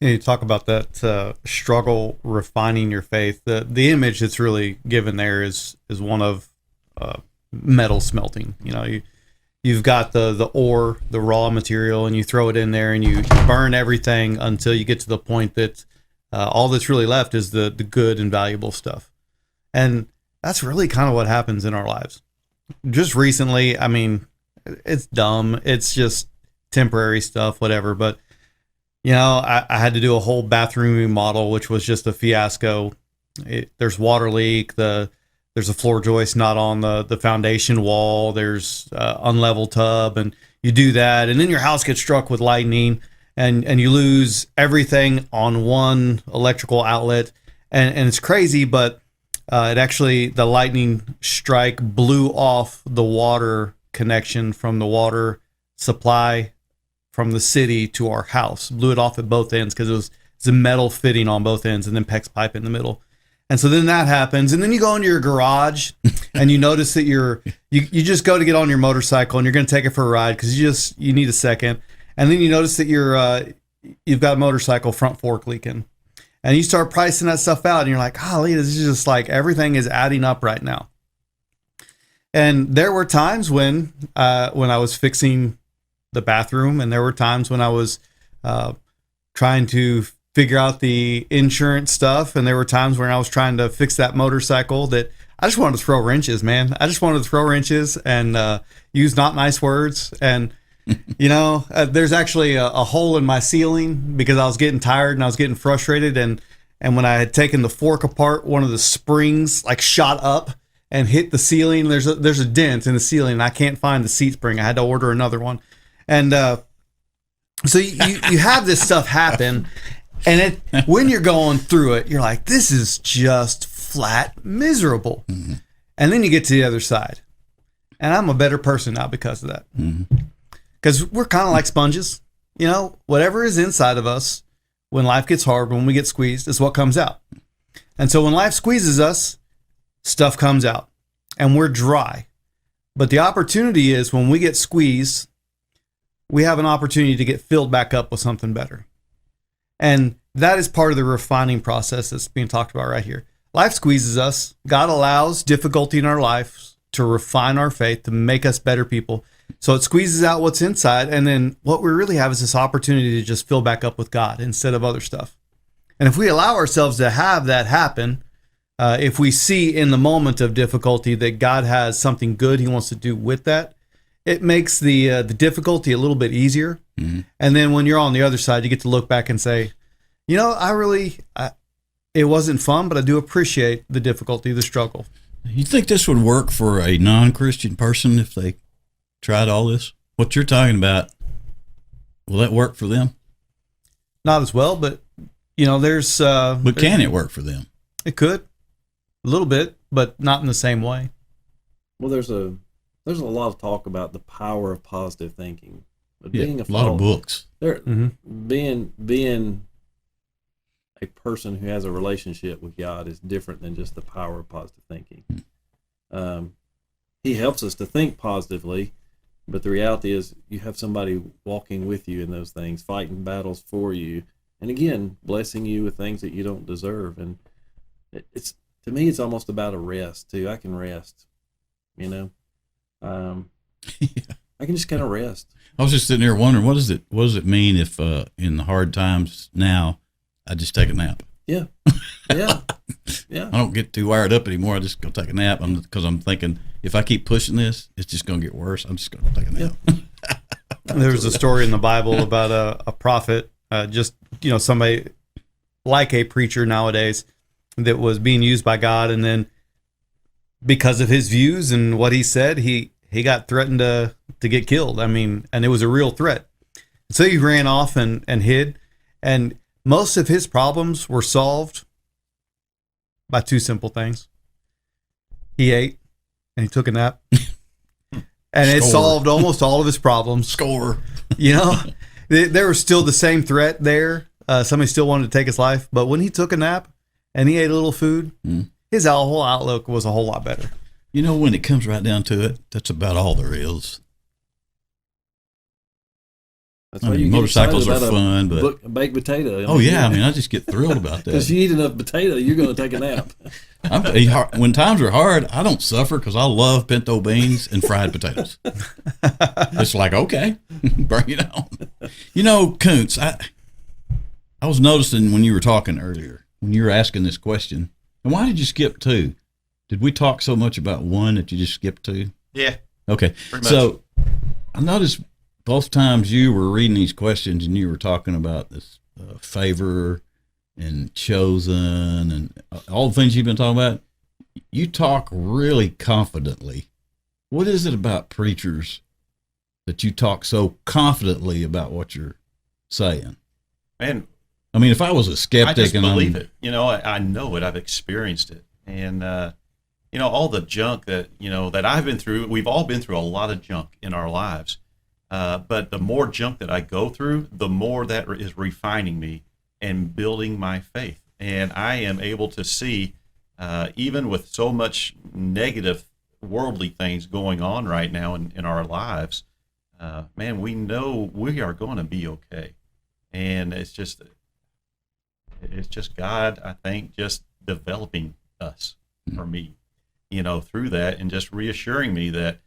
You talk about that struggle refining your faith. The image that's really given there is one of metal smelting. You've got the ore, the raw material, and you throw it in there and you burn everything until you get to the point that all that's really left is the good and valuable stuff. And that's really kind of what happens in our lives. Just recently, I mean, it's dumb. It's just temporary stuff, whatever. But, I had to do a whole bathroom remodel, which was just a fiasco. There's water leak. There's a floor joist not on the foundation wall. There's unlevel tub, and you do that, and then your house gets struck with lightning, and you lose everything on one electrical outlet, and it's crazy, but the lightning strike blew off the water connection from the water supply from the city to our house, blew it off at both ends because it's a metal fitting on both ends and then PEX pipe in the middle. And so then that happens, and then you go into your garage and you notice that you just go to get on your motorcycle and you're going to take it for a ride because you need a second, and then you notice that you've got a motorcycle front fork leaking, and you start pricing that stuff out, and you're like, golly, this is just like everything is adding up right now. And there were times when I was fixing the bathroom, and there were times when I was trying to figure out the insurance stuff, and there were times when I was trying to fix that motorcycle that I just wanted to throw wrenches, man. I just wanted to throw wrenches and use not nice words. And there's actually a hole in my ceiling because I was getting tired and I was getting frustrated, and when I had taken the fork apart, one of the springs like shot up and hit the ceiling. There's a dent in the ceiling, and I can't find the seat spring. I had to order another one. And so you have this stuff happen, and when you're going through it, you're like, this is just flat miserable. Mm-hmm. And then you get to the other side, and I'm a better person now because of that. Because we're kind of like sponges. Whatever is inside of us, when life gets hard, when we get squeezed, is what comes out. And so when life squeezes us, stuff comes out, and we're dry. But the opportunity is when we get squeezed, we have an opportunity to get filled back up with something better. And that is part of the refining process that's being talked about right here. Life squeezes us. God allows difficulty in our lives to refine our faith, to make us better people. So it squeezes out what's inside. And then what we really have is this opportunity to just fill back up with God instead of other stuff. And if we allow ourselves to have that happen, if we see in the moment of difficulty that God has something good he wants to do with that, it makes the difficulty a little bit easier. Mm-hmm. And then when you're on the other side, you get to look back and say, it wasn't fun, but I do appreciate the difficulty, the struggle. You think this would work for a non-Christian person if they tried all this? What you're talking about, will that work for them? Not as well, but there's. But can it work for them? It could, a little bit, but not in the same way. Well, there's a lot of talk about the power of positive thinking. But being a lot of books. Being a person who has a relationship with God is different than just the power of positive thinking. He helps us to think positively, but the reality is you have somebody walking with you in those things, fighting battles for you, and again, blessing you with things that you don't deserve. And It's to me, it's almost about a rest too. I can rest, you know. I can just kind of rest. I was just sitting there wondering, what does it mean if in the hard times now I just take a nap? Yeah, yeah. I don't get too wired up anymore. I just go take a nap because I'm thinking if I keep pushing this, it's just going to get worse. I'm just going to take a nap. Yeah. There's a story in the Bible about a prophet, somebody like a preacher nowadays that was being used by God, and then because of his views and what he said, he got threatened to get killed. I mean, and it was a real threat. So he ran off and hid, and most of his problems were solved by two simple things. He ate and he took a nap. And it solved almost all of his problems. Score. You know, there was still the same threat there. Somebody still wanted to take his life. But when he took a nap and he ate a little food, his whole outlook was a whole lot better. You know, when it comes right down to it, that's about all there is. That's I why mean, you get motorcycles are excited fun, about but a baked potato. oh yeah, I mean, I just get thrilled about that. Because you eat enough potato, you're going to take a nap. When times are hard, I don't suffer because I love pinto beans and fried potatoes. It's like, okay, bring it on. You know, Koontz, I was noticing when you were talking earlier, when you were asking this question, and why did you skip 2? Did we talk so much about 1 that you just skipped 2? Yeah. Okay. So I noticed both times you were reading these questions and you were talking about this favor and chosen and all the things you've been talking about. You talk really confidently. What is it about preachers that you talk so confidently about what you're saying? Man, I mean, if I was a skeptic, I just and believe it. You know, I know it. I've experienced it, and all the junk that that I've been through. We've all been through a lot of junk in our lives, but the more junk that I go through, the more that is refining me and building my faith. And I am able to see, even with so much negative worldly things going on right now in our lives, man, we know we are going to be okay. And it's just God, I think, just developing us, or me, through that, and just reassuring me that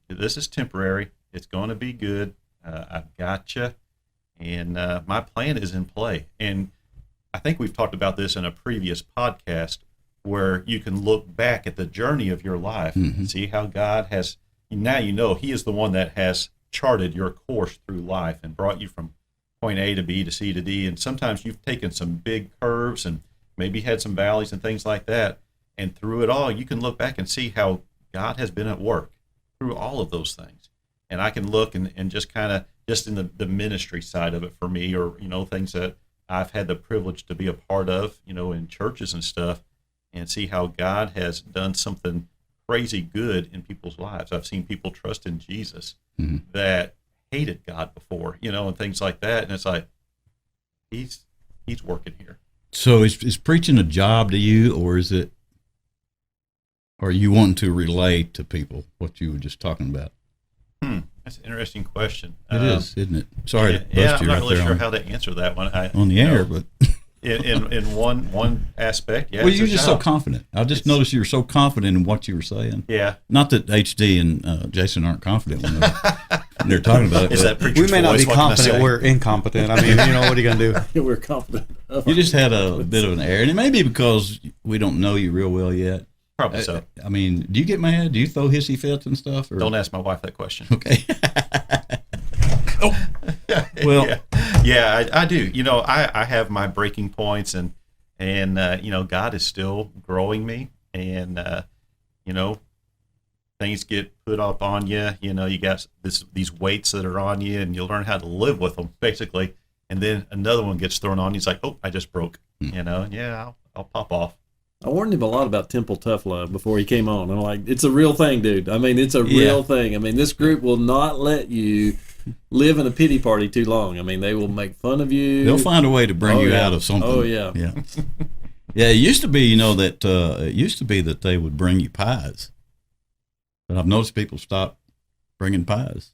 this is temporary. It's going to be good. I've got you. And my plan is in play. And I think we've talked about this in a previous podcast, where you can look back at the journey of your life and see how God has, now He is the one that has charted your course through life and brought you from point A to B to C to D. And sometimes you've taken some big curves and maybe had some valleys and things like that. And through it all, you can look back and see how God has been at work through all of those things. And I can look and just kind of, just in the ministry side of it for me, or, things that I've had the privilege to be a part of, in churches and stuff, and see how God has done something crazy good in people's lives. I've seen people trust in Jesus that hated God before, and things like that. And it's like, he's working here. So is preaching a job to you, or is it, or you wanting to relate to people what you were just talking about? That's an interesting question. It is, isn't it? Sorry to bust I'm you not right really there sure how to answer that one. on the air, but in one aspect, yeah. Well, you're just so confident. I just noticed you were so confident in what you were saying. Yeah. Not that HD and Jason aren't confident when they're talking about it. Is that We preacher's may not voice? be What can I confident. say? We're incompetent. I mean, what are you going to do? We're confident. You just had a bit of an air, and it may be because we don't know you real well yet. Probably so. I mean, do you get mad? Do you throw hissy fits and stuff? Or? Don't ask my wife that question. Okay. Oh. Well, yeah, I do. I have my breaking points, and God is still growing me, and things get put up on you. You got these weights that are on you, and you learn how to live with them, basically. And then another one gets thrown on you. It's like, oh, I just broke. Yeah, I'll pop off. I warned him a lot about Temple Tough Love before he came on. I'm like, it's a real thing, dude. I mean, it's a real thing. I mean, this group will not let you live in a pity party too long. I mean, they will make fun of you. they'll find a way to bring you out of something. Oh, yeah. Yeah. Yeah, it used to be, that that they would bring you pies. But I've noticed people stop bringing pies.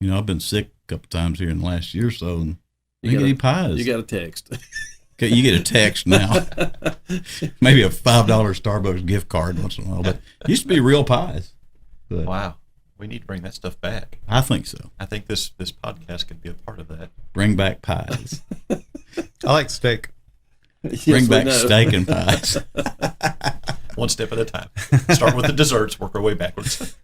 I've been sick a couple times here in the last year or so, and they get any pies. You got a text. Okay, you get a text now. Maybe a $5 Starbucks gift card once in a while. But it used to be real pies. But Wow. We need to bring that stuff back. I think so. I think this podcast could be a part of that. Bring back pies. I like steak. Bring we back know. steak and pies. One step at a time. Start with the desserts, work our way backwards.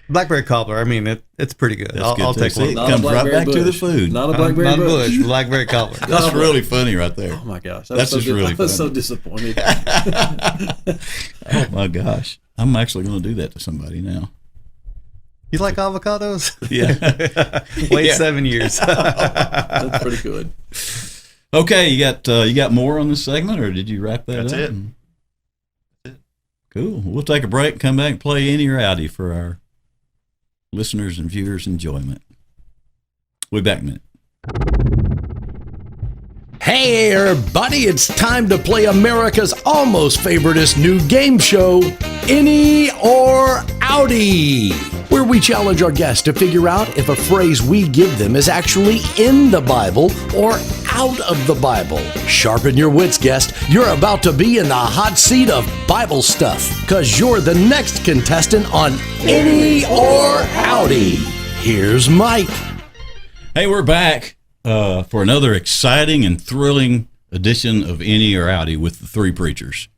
Blackberry cobbler. I mean, it's pretty good. That's good I'll too. take See, one. it Not a comes right blackberry back to the bush. food. Not a blackberry Not bush. blackberry cobbler. That's really funny right there. Oh my gosh, That's just really I was so funny. disappointed. Oh my gosh. I'm actually going to do that to somebody now. You like avocados? Yeah. Wait Yeah. 7 years. That's pretty good. Okay, you got more on this segment, or did you wrap that That's up? it. And- Cool. We'll take a break and come back and play INNY or OUTY for our listeners' and viewers' enjoyment. We'll be back in a minute. Hey everybody, it's time to play America's almost favoriteest new game show, INNY or OUTY, where we challenge our guests to figure out if a phrase we give them is actually in the Bible or out of the Bible. Sharpen your wits, guest. You're about to be in the hot seat of Bible stuff, because you're the next contestant on INNY or OUTY. Here's Mike. Hey, we're back for another exciting and thrilling edition of INNY or OUTY with the three preachers.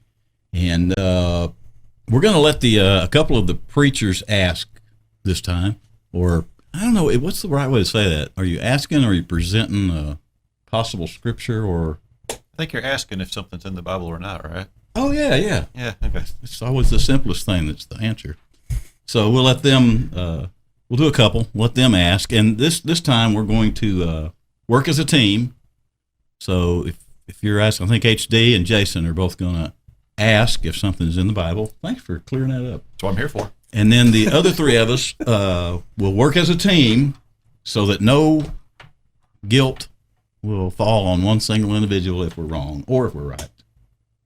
And we're going to let a couple of the preachers ask this time. Or, I don't know, what's the right way to say that? Are you asking or are you presenting a possible scripture? Or I think you're asking if something's in the Bible or not, right? Oh, yeah. Yeah, okay. It's always the simplest thing that's the answer. So we'll let them, we'll do a couple, let them ask. And this time we're going to work as a team. So if you're asking, I think HD and Jason are both going to ask if something's in the Bible. Thanks for clearing that up. That's what I'm here for. And then the other three of us will work as a team so that no guilt will fall on one single individual if we're wrong or if we're right.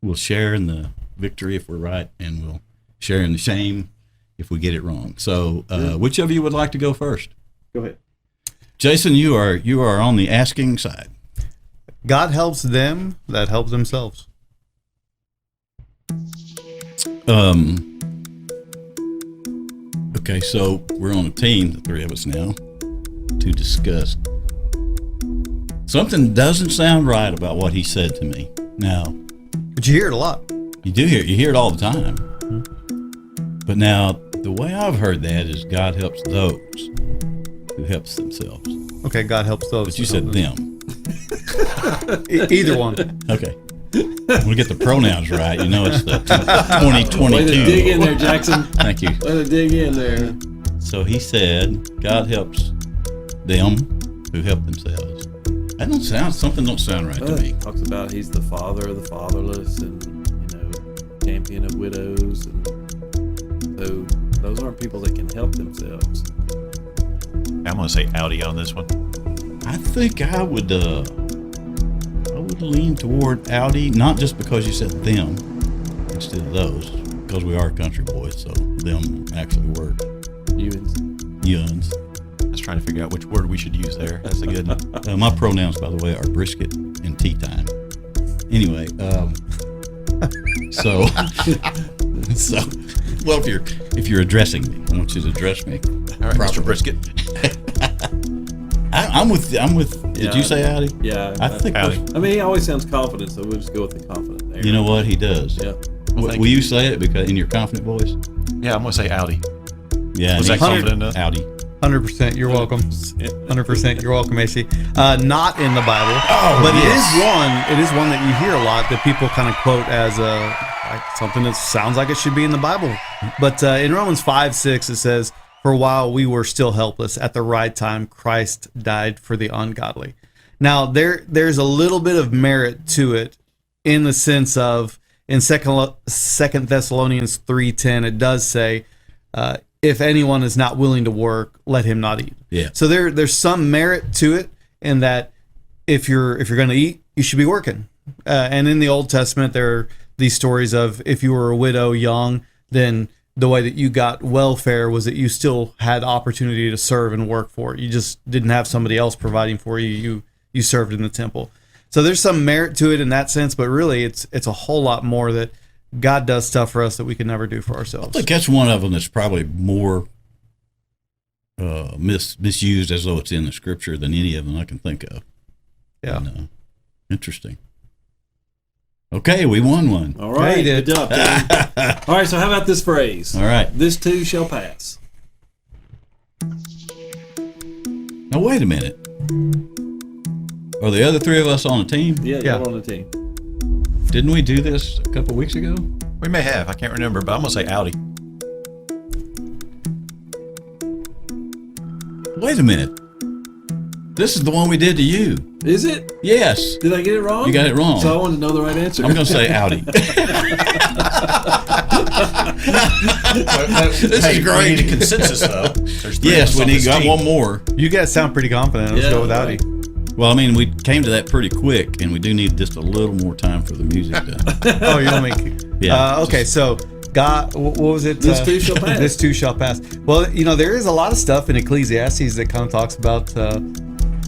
We'll share in the victory if we're right, and we'll share in the shame if we get it wrong. So which of you would like to go first? Go ahead. Jason, you are on the asking side. God helps them that help themselves. Okay, so we're on a team, the three of us now, to discuss. Something doesn't sound right about what he said to me. Now, But you hear it a lot. you hear it all the time. But now, the way I've heard that is God helps those who helps themselves. Okay, God helps those. But you said them. Either one. Okay. We get the pronouns right. You know it's the Way to 2022. dig in there, Jackson. Thank you. Way to dig in there. So he said, God helps them who help themselves. Something don't sound right to me. Talks about he's the father of the fatherless and, champion of widows. And so those aren't people that can help themselves. I'm going to say Audi on this one. I think I would lean toward Audi, not just because you said them instead of those, because we are country boys, so them actually work. Yuns. I was trying to figure out which word we should use there. That's a good one. My pronouns, by the way, are brisket and tea time. Anyway, well, if you're addressing me, I want you to address me. All right, properly. Mr. Brisket. I'm with. Did you say Audi? Yeah. I think. Audi. I mean, he always sounds confident, so we'll just go with the confident there. You know what he does. Yeah. Will you say it because in your confident voice? Yeah, I'm going to say Audi. Yeah. Was that confident enough? Audi. 100%. You're welcome. 100%. You're welcome, AC. Not in the Bible, but yes. it is one that you hear a lot that people kind of quote as something that sounds like it should be in the Bible. But in Romans 5:6 it says, "For while we were still helpless, at the right time Christ died for the ungodly." Now there's a little bit of merit to it in the sense of in Second Thessalonians 3:10 it does say, if anyone is not willing to work, let him not eat. Yeah. So there's some merit to it in that if you're going to eat, you should be working. And in the Old Testament, there are these stories of if you were a widow young, then the way that you got welfare was that you still had opportunity to serve and work for it. You just didn't have somebody else providing for you. You served in the temple. So there's some merit to it in that sense, but really it's a whole lot more that God does stuff for us that we could never do for ourselves. I think that's one of them that's probably more misused as though it's in the scripture than any of them I can think of. Yeah. And, interesting. Okay, we won one. All right, Yeah, you did. good job, Tim. All right, so how about this phrase? All right. This too shall pass. Now, wait a minute. Are the other three of us on the team? Yeah, Yeah. y'all on the team. Didn't we do this a couple weeks ago? We may have. I can't remember, but I'm going to say OUTY. Wait a minute. This is the one we did to you. Is it? Yes. Did I get it wrong? You got it wrong. So I wanted to know the right answer. I'm going to say OUTY. This is great. We need a consensus, though. There's three of Yes, us we on need this got team. one more. You guys sound pretty confident. Let's Yeah, go with right. OUTY. Well, I mean, we came to that pretty quick, and we do need just a little more time for the music to. Oh, you want me? Yeah, Okay, so God, what was it? This too shall pass. This too shall pass. Well, there is a lot of stuff in Ecclesiastes that kind of talks about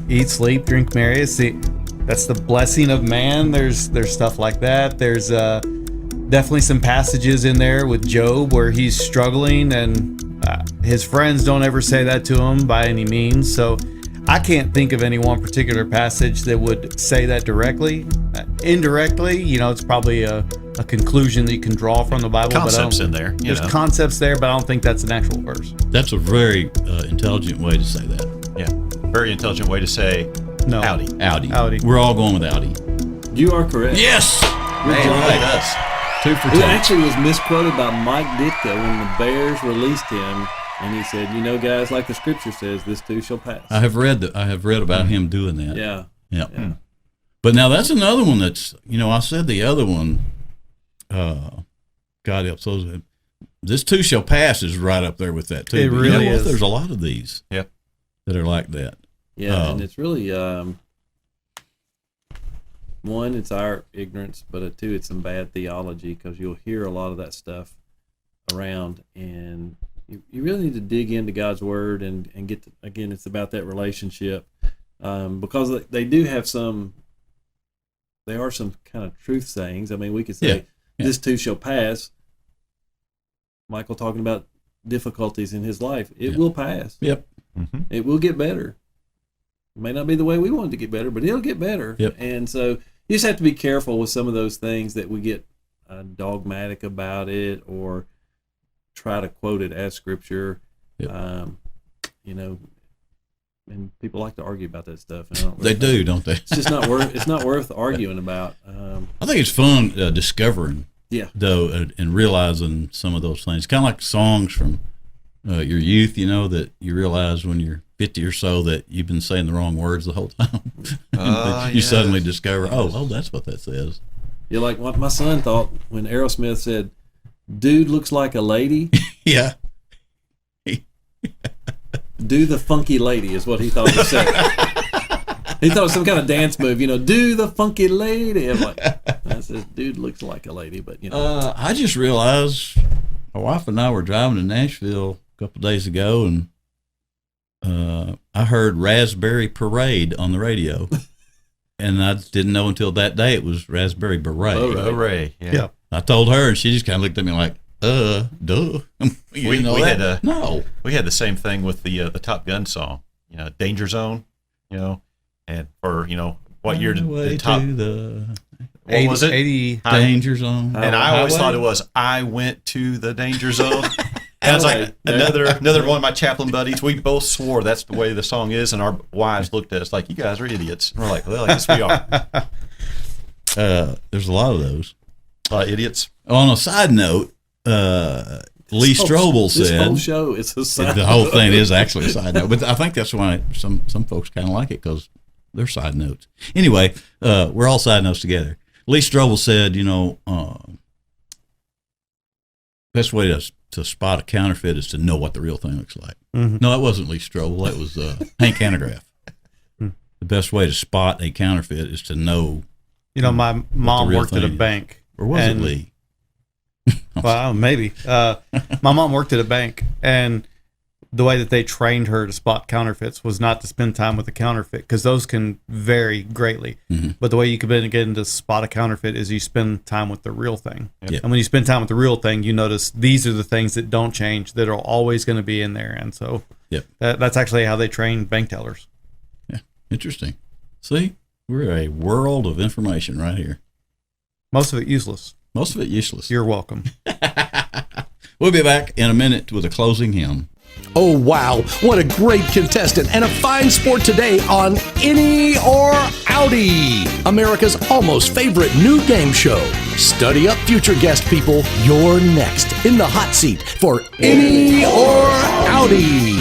eat, sleep, drink, marry. That's the blessing of man. There's stuff like that. There's definitely some passages in there with Job where he's struggling, and his friends don't ever say that to him by any means. So I can't think of any one particular passage that would say that directly. Indirectly, it's probably a conclusion that you can draw from the Bible. Concepts but in there. There's concepts there, but I don't think that's an actual verse. That's a very intelligent way to say that. Yeah. Very intelligent way to say No. OUTY. OUTY. OUTY. We're all going with OUTY. You are correct. Yes. Good job. Look at us. 2 for It 2. actually was misquoted by Mike Ditka when the Bears released him, and he said, guys, like the scripture says, this too shall pass. I have read about him doing that. Yeah. Yeah. But now that's another one that's, I said the other one, God helps those. This too shall pass is right up there with that too. It But really you know what? is. There's a lot of these Yep. that are like that. Yeah, Oh. and it's really, one, it's our ignorance, but two, it's some bad theology, because you'll hear a lot of that stuff around, and you really need to dig into God's word and get to, again, it's about that relationship, because they do have there are some kind of truth sayings. I mean, we could say, Yeah. this too shall pass. Michael talking about difficulties in his life. It will pass. Yep. Mm-hmm. It will get better. It may not be the way we want it to get better, but it'll get better. Yep. And so you just have to be careful with some of those things that we get dogmatic about it, or try to quote it as scripture. Yep. And people like to argue about that stuff. And I don't They really do, don't they? It's just not worth. It's not worth arguing about. I think it's fun discovering, Yeah. though, and realizing some of those things. Kind of like songs from your youth, that you realize when you're 50 or so that you've been saying the wrong words the whole time. You Yes. suddenly discover, oh, that's what that says. You're like what my son thought when Aerosmith said, "Dude looks like a lady." Yeah. Do the funky lady is what he thought he said. He thought it was some kind of dance move, do the funky lady. I'm like, I said, dude looks like a lady, but I just realized my wife and I were driving to Nashville a couple of days ago, and I heard Raspberry Parade on the radio. And I didn't know until that day it was Raspberry Beret. Hooray. Yeah. I told her, and she just kind of looked at me like, duh. You didn't know that? No. We had the same thing with the Top Gun song, Danger Zone, and for, what year did Way the top, to the what was it? 80. danger zone. And I always Highway? thought it was, I went to the danger zone. And I was like, another one of my chaplain buddies, we both swore that's the way the song is, and our wives looked at us like, you guys are idiots. And we're like, well, I guess we are. There's a lot of those. Idiots. On a side note, Lee Strobel this whole said, show is a side the whole thing is actually a side note, but I think that's why some folks kind of like it, because they're side notes. Anyway, we're all side notes together. Lee Strobel said, best way to spot a counterfeit is to know what the real thing looks like. Mm-hmm. No, that wasn't Lee Strobel. That was Hank Hanegraaff. The best way to spot a counterfeit is to know. My mom real worked at a thing is. bank. Or was it And- Lee? Well, maybe. My mom worked at a bank, and the way that they trained her to spot counterfeits was not to spend time with the counterfeit, because those can vary greatly. But the way you can begin to spot a counterfeit is you spend time with the real thing. Yep. And when you spend time with the real thing, you notice these are the things that don't change, that are always going to be in there. And so Yep. that's actually how they train bank tellers. Yeah, interesting. See, we're a world of information right here. Most of it useless. Most of it useless. You're welcome. We'll be back in a minute with a closing hymn. Oh, wow. What a great contestant and a fine sport today on INNY or OUTY, America's almost favorite new game show. Study up, future guest people. You're next in the hot seat for INNY or OUTY.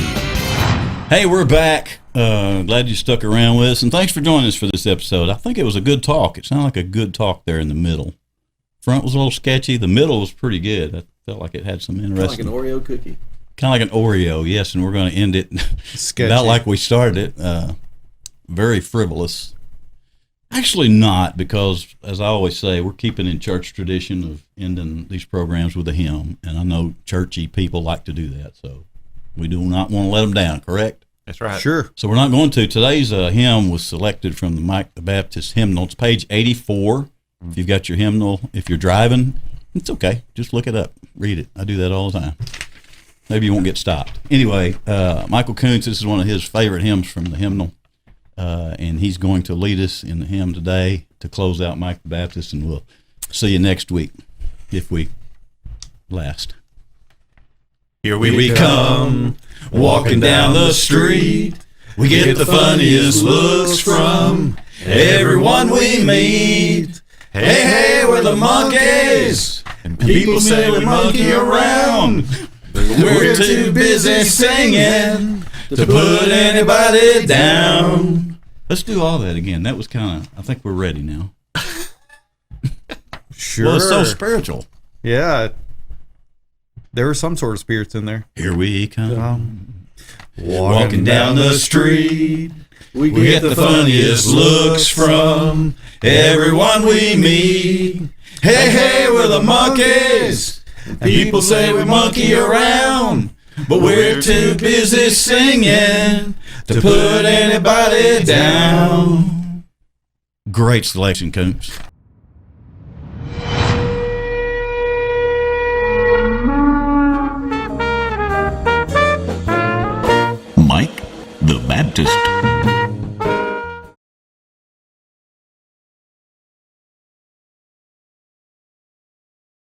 Hey, we're back. Glad you stuck around with us, and thanks for joining us for this episode. I think it was a good talk. It sounded like a good talk there in the middle. Front was a little sketchy. The middle was pretty good. I felt like it had some interesting. Like an Oreo cookie. Kind of like an Oreo, yes, and we're going to end it about like we started it. Very frivolous. Actually not, because, as I always say, we're keeping in church tradition of ending these programs with a hymn, and I know churchy people like to do that, so we do not want to let them down, correct? That's right. Sure. So we're not going to. Today's hymn was selected from the Mike the Baptist hymnal. It's page 84. If you've got your hymnal, if you're driving, it's okay. Just look it up. Read it. I do that all the time. Maybe you won't get stopped. Anyway, Michael Koontz, this is one of his favorite hymns from the hymnal, and he's going to lead us in the hymn today to close out Mike the Baptist, and we'll see you next week if we last. Here we come, walking down the street. We get the funniest looks from everyone we meet. Hey, hey, we're the monkeys, and people say we monkey around. We're too busy singing to put anybody down. Let's do all that again. That was kind of, I think we're ready now. Sure. Well, it's so spiritual. Yeah. There were some sort of spirits in there. Here we come, Walking down the street. We get the funniest looks from everyone we meet. Hey, hey, we're the monkeys. People say we monkey around, but we're too busy singing to put anybody down. Great selection, Koontz. Mike the Baptist.